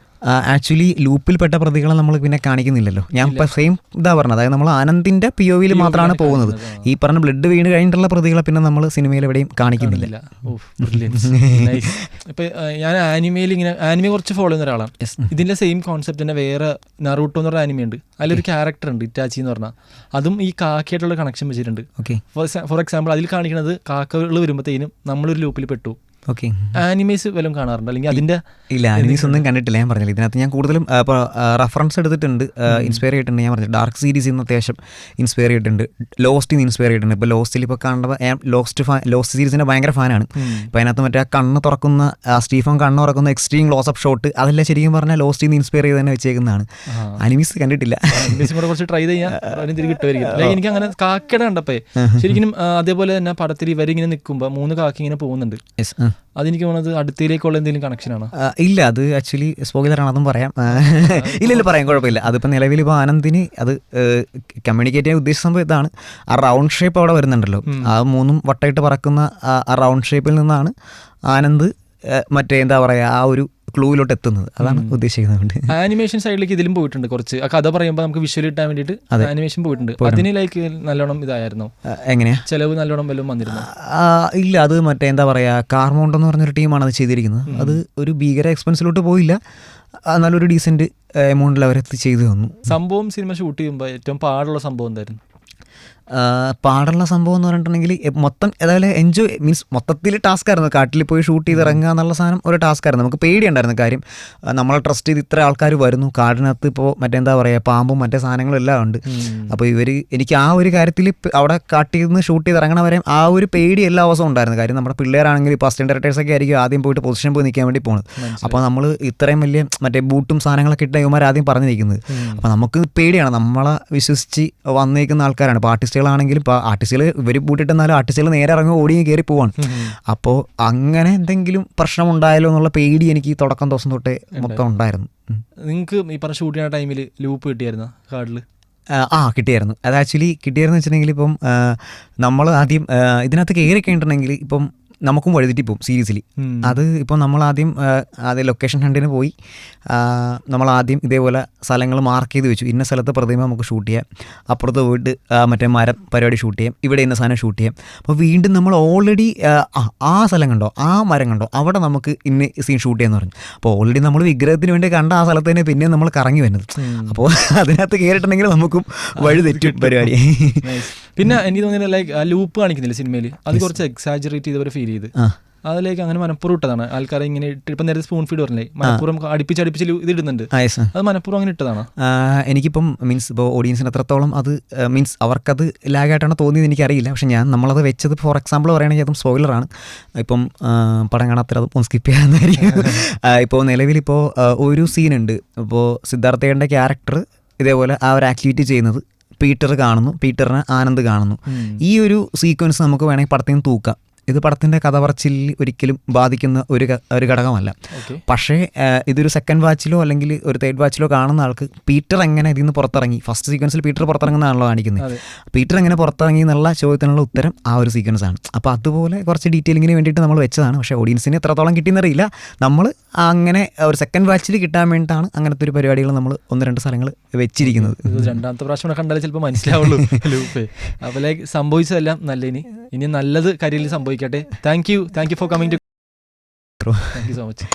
ആക്ച്വലി ലൂപ്പിൽപ്പെട്ട പ്രതികളെ നമ്മൾ പിന്നെ കാണിക്കുന്നില്ലല്ലോ. ഞാൻ ഇപ്പോൾ സെയിം ഇതാ പറഞ്ഞത്, അതായത് നമ്മൾ ആനന്ദിൻ്റെ POവിൽ മാത്രമാണ് പോകുന്നത്. ഈ പറഞ്ഞ ബ്ലഡ് വീണ് കഴിഞ്ഞിട്ടുള്ള പ്രതികളെ പിന്നെ നമ്മൾ സിനിമയിൽ എവിടെയും കാണിക്കുന്നില്ല. ഇപ്പൊ ഞാൻ ആനിമെ കുറച്ച് ഫോളോ ചെയ്യുന്ന ഒരാളാണ്. ഇതിന്റെ സെയിം കോൺസെപ്റ്റ് തന്നെ വേറെ നറൂട്ടോ എന്ന് പറഞ്ഞ ആനിമ ഉണ്ട്. അതിലൊരു ക്യാരക്ടർ ഉണ്ട് ഇറ്റാച്ചി എന്ന് പറഞ്ഞാൽ, അതും ഈ കാക്കയായിട്ടുള്ള കണക്ഷൻ വെച്ചിട്ടുണ്ട്. ഫോർ എക്സാമ്പിൾ അതിൽ കാണിക്കുന്നത് കാക്കകൾ വരുമ്പോഴത്തേനും നമ്മളൊരു ലൂപ്പിൽ പെട്ടു. ആനിമേസ് വല്ലതും കാണാറുണ്ട് അല്ലെങ്കിൽ അതിന്റെ? ഇല്ല, ആനിമീസ് ഒന്നും കണ്ടിട്ടില്ല. ഞാൻ പറഞ്ഞില്ല, ഇതിനകത്ത് ഞാൻ കൂടുതലും ഇപ്പോൾ റെഫറൻസ് എടുത്തിട്ടുണ്ട്, ഇൻസ്പയർ ചെയ്തിട്ടുണ്ട്. ഞാൻ പറഞ്ഞു ഡാർക്ക് സീരീസിൽ നിന്ന് അത്യാവശ്യം ഇൻസ്പയർ ചെയ്തിട്ടുണ്ട്, ലോസ്റ്റിൽ നിന്ന് ഇൻസ്പയർ ചെയ്തിട്ടുണ്ട്. ഇപ്പോൾ ലോസ്റ്റിൽ ഇപ്പോൾ കാണുമ്പോൾ ഞാൻ ലോസ്റ്റ് സീരീസിൻ്റെ ഭയങ്കര ഫാനാണ്. ഇപ്പോൾ അതിനകത്ത് മറ്റേ കണ്ണ് തുറക്കുന്ന സ്റ്റീഫൻ കണ്ണ് തുറക്കുന്ന എക്സ്ട്രീം ക്ലോസപ്പ് ഷോട്ട് അതെല്ലാം ശരിക്കും പറഞ്ഞാൽ ലോസ്റ്റിൽ നിന്ന് ഇൻസ്പയർ ചെയ്ത് തന്നെ വെച്ചേക്കുന്നതാണ്. ആനിമീസ് കണ്ടിട്ടില്ല. കുറച്ച് ട്രൈ ചെയ്യാൻ കിട്ടുമായിരിക്കും. എനിക്ക് അങ്ങനെ കാക്കയുടെ കണ്ടപ്പോ ശരിക്കും അതേപോലെ തന്നെ പടത്തിൽ ഇവരിങ്ങനെ നിൽക്കുമ്പോൾ 3 കാക്ക ഇങ്ങനെ പോകുന്നുണ്ട്. അതെനിക്ക് തോന്നുന്നത് അടുത്തേക്കുള്ള എന്തെങ്കിലും കണക്ഷനാണ്? ഇല്ല, അത് ആക്ച്വലി സ്പോയിലറാണ്, അതും പറയാം. ഇല്ല പറയാം, കുഴപ്പമില്ല. അതിപ്പോൾ നിലവിൽ ഇപ്പോൾ ആനന്ദിന് അത് കമ്മ്യൂണിക്കേറ്റ് ചെയ്യാൻ ഉദ്ദേശിച്ച സംഭവം ഇതാണ്. ആ റൗണ്ട് ഷേപ്പ് അവിടെ വരുന്നുണ്ടല്ലോ, ആ 3 വട്ടമായിട്ട് പറക്കുന്ന ആ റൗണ്ട് ഷേപ്പിൽ നിന്നാണ് ആനന്ദ് മറ്റേ എന്താ പറയുക ആ ഒരു ക്ലൂവിലോട്ട് എത്തുന്നത്. അതാണ് ഉദ്ദേശിക്കുന്നത്. ആനിമേഷൻ സൈഡിലേക്ക് ഇതിലും പോയിട്ടുണ്ട് കുറച്ച്. ആ കഥ പറയുമ്പോൾ നമുക്ക് വിഷ്വൽ കിട്ടാൻ വേണ്ടിയിട്ട് ആനിമേഷൻ പോയിട്ടുണ്ട്. അതിന് ലൈക്ക് നല്ലോണം ഇതായിരുന്നു. എങ്ങനെയാ ചെലവ് നല്ലോണം വല്ലതും വന്നിരുന്നു? ഇല്ല, അത് മറ്റേ എന്താ പറയുക കാർമൗണ്ട് എന്ന് പറഞ്ഞൊരു ടീമാണ് അത് ചെയ്തിരിക്കുന്നത്. അത് ഒരു ഭീകര എക്സ്പെൻസിലോട്ട് പോയില്ല, നല്ലൊരു ഡീസൻറ്റ് എമൗണ്ടിൽ അവരെത്തി ചെയ്തു തന്നു. സംഭവം സിനിമ ഷൂട്ട് ചെയ്യുമ്പോൾ ഏറ്റവും പാടുള്ള സംഭവം എന്തായിരുന്നു? പാടുള്ള സംഭവം എന്ന് പറഞ്ഞിട്ടുണ്ടെങ്കിൽ മൊത്തം ഏതായാലും എൻജോയ് മീൻസ് മൊത്തത്തിൽ ടാസ്ക് ആയിരുന്നു. കാട്ടിൽ പോയി ഷൂട്ട് ചെയ്ത് ഇറങ്ങുക എന്നുള്ള സാധനം ഒരു ടാസ്ക് ആയിരുന്നു. നമുക്ക് പേടിയുണ്ടായിരുന്നു. കാര്യം നമ്മളെ ട്രസ്റ്റ് ചെയ്ത് ഇത്ര ആൾക്കാർ വരുന്നു, കാടിനകത്ത് ഇപ്പോൾ മറ്റെന്താ പറയുക പാമ്പും മറ്റേ സാധനങ്ങളും എല്ലാം ഉണ്ട്. അപ്പോൾ എനിക്ക് ആ ഒരു കാര്യത്തിൽ അവിടെ കാട്ടിൽ നിന്ന് ഷൂട്ട് ചെയ്ത് ഇറങ്ങണ വരെ ആ ഒരു പേടി എല്ലാ ദിവസവും ഉണ്ടായിരുന്നു. കാര്യം നമ്മുടെ പിള്ളേരാണെങ്കിൽ ഇപ്പോൾ അസിസ്റ്റന്റ് ഡയറക്ടേഴ്സൊക്കെ ആയിരിക്കും ആദ്യം പോയിട്ട് പൊസിഷൻ പോയി നിൽക്കാൻ വേണ്ടി പോകുന്നത്. അപ്പോൾ നമ്മൾ ഇത്രയും വലിയ മറ്റേ ബൂട്ടും സാധനങ്ങളൊക്കെ ഇട്ട ഇവന്മാർ ആദ്യം പറഞ്ഞു നിൽക്കുന്നത്. അപ്പോൾ നമുക്ക് പേടിയാണ്, നമ്മളെ വിശ്വസിച്ച് വന്നേക്കുന്ന ആൾക്കാരാണ്. ഇപ്പോൾ ആർട്ടിസ്റ്റുകളാണെങ്കിലും ഇപ്പോൾ ആർട്ടിസ്റ്റുകൾ ഇവർ പൂട്ടിട്ടെന്നാലും ആർട്ടിസ്റ്റുകൾ നേരെ ഇറങ്ങി ഓടിയും കയറി പോവാണ്. അപ്പോൾ അങ്ങനെ എന്തെങ്കിലും പ്രശ്നമുണ്ടായാലോ എന്നുള്ള പേടി എനിക്ക് തുടക്കം ദിവസം തൊട്ടേ മൊത്തം ഉണ്ടായിരുന്നു. നിങ്ങൾക്ക് ഈ പറഞ്ഞ ഷൂട്ട് ചെയ്യുന്ന ടൈമിൽ ലൂപ്പ് കിട്ടിയായിരുന്നോ കാർഡിൽ? കിട്ടിയായിരുന്നു. അത് ആക്ച്വലി കിട്ടിയായിരുന്നു വെച്ചിട്ടുണ്ടെങ്കിൽ ഇപ്പം നമ്മൾ ആദ്യം ഇതിനകത്ത് കയറി കഴിഞ്ഞിട്ടുണ്ടെങ്കിൽ ഇപ്പം നമുക്കും വഴുതിട്ടിപ്പോവും സീരീസിലി. അത് ഇപ്പോൾ നമ്മളാദ്യം ലൊക്കേഷൻ ഹണ്ടിന് പോയി നമ്മളാദ്യം ഇതേപോലെ സ്ഥലങ്ങൾ മാർക്ക് ചെയ്ത് വെച്ചു. ഇന്ന സ്ഥലത്ത് പ്രതിമ നമുക്ക് ഷൂട്ട് ചെയ്യാം, അപ്പുറത്ത് പോയിട്ട് മറ്റേ മരം പരിപാടി ഷൂട്ട് ചെയ്യാം, ഇവിടെ ഇന്ന സാധനം ഷൂട്ട് ചെയ്യാം. അപ്പോൾ വീണ്ടും നമ്മൾ ഓൾറെഡി ആ സ്ഥലം കണ്ടോ, ആ മരം കണ്ടോ, അവിടെ നമുക്ക് ഇന്ന സീൻ ഷൂട്ട് ചെയ്യാന്ന് പറഞ്ഞു. അപ്പോൾ ഓൾറെഡി നമ്മൾ വിഗ്രഹത്തിന് വേണ്ടി കണ്ട ആ സ്ഥലത്ത് തന്നെ പിന്നെ നമ്മൾ കറങ്ങി വരുന്നത്. അപ്പോൾ അതിനകത്ത് കയറിയിട്ടുണ്ടെങ്കിൽ നമുക്കും വഴി തെറ്റും പരിപാടി. പിന്നെ എനിക്ക് തോന്നുന്നില്ല ലൈക്ക് ആ ലൂപ്പ് കാണിക്കുന്നില്ല സിനിമയിൽ, അത് കുറച്ച് എക്സാജറേറ്റ് ചെയ്തവരെ ഫീൽ ചെയ്ത്. അതിലേക്ക് അങ്ങനെ മനഃപൂർവ്വം ഇട്ടതാണ് ആൾക്കാരെ ഇങ്ങനെ ഇട്ട്. ഇപ്പം നേരത്തെ സ്പൂൺ ഫീഡ് പറഞ്ഞില്ലേ, മനഃപൂർവ്വം അടുപ്പിച്ച് ഇത് ഇടുന്നുണ്ട്. അത് മനഃപൂർവ്വം അങ്ങനെ ഇട്ടതാണ്. എനിക്കിപ്പം മീൻസ് ഇപ്പോൾ ഓഡിയൻസിന് എത്രത്തോളം അത് മീൻസ് അവർക്കത് ലാഗായിട്ടാണ് തോന്നിയത് എനിക്കറിയില്ല. പക്ഷെ നമ്മളത് വെച്ചത് ഫോർ എക്സാമ്പിൾ പറയുകയാണെങ്കിൽ അതും സ്പോയിലറാണ്. ഇപ്പം പടം കാണാത്തത് സ്കിപ്പ് ചെയ്യാവുന്നതായിരിക്കും. ഇപ്പോൾ നിലവിലിപ്പോൾ ഒരു സീനുണ്ട്. ഇപ്പോൾ സിദ്ധാർത്ഥയുടെ ക്യാരക്ടർ ഇതേപോലെ ആ ഒരു ആക്ടിവിറ്റി ചെയ്യുന്നത് പീറ്റർ കാണുന്നു, പീറ്ററിനെ ആനന്ദ് കാണുന്നു. ഈ ഒരു സീക്വൻസ് നമുക്ക് വേണമെങ്കിൽ പടത്തിൽ നിന്ന് തൂക്കാം. ഇത് പടത്തിൻ്റെ കഥ പറച്ചിലിൽ ഒരിക്കലും ബാധിക്കുന്ന ഒരു ഘടകമല്ല. പക്ഷേ ഇതൊരു സെക്കൻഡ് വാച്ചിലോ അല്ലെങ്കിൽ ഒരു തേർഡ് വാച്ചിലോ കാണുന്ന ആൾക്ക് പീറ്റർ എങ്ങനെ ഇതിൽ നിന്ന് പുറത്തിറങ്ങി, ഫസ്റ്റ് സീക്വൻസിൽ പീറ്റർ പുറത്തിറങ്ങുന്നതാണല്ലോ കാണിക്കുന്നത്, പീറ്റർ എങ്ങനെ പുറത്തിറങ്ങി എന്നുള്ള ചോദ്യത്തിനുള്ള ഉത്തരം ആ ഒരു സീക്വൻസ് ആണ്. അപ്പോൾ അതുപോലെ കുറച്ച് ഡീറ്റെയിലിങ്ങിന് വേണ്ടിയിട്ട് നമ്മൾ വെച്ചതാണ്. പക്ഷേ ഓഡിയൻസിന് എത്രത്തോളം കിട്ടിയെന്നറിയില്ല. നമ്മൾ അങ്ങനെ ഒരു സെക്കൻഡ് വാച്ചിൽ കിട്ടാൻ വേണ്ടിയിട്ടാണ് അങ്ങനത്തെ ഒരു പരിപാടികൾ നമ്മൾ 1-2 സ്ഥലങ്ങൾ വെച്ചിരിക്കുന്നത്. രണ്ടാമത്തെ പ്രാവശ്യം കണ്ടാലേ ചിലപ്പോൾ മനസ്സിലാവുള്ളൂ. അപ്പോൾ സംഭവിച്ചതെല്ലാം നല്ല ഇനി നല്ലത് കാര്യത്തിൽ സംഭവിക്കട്ടെ. Thank you for coming too. Thank you so much.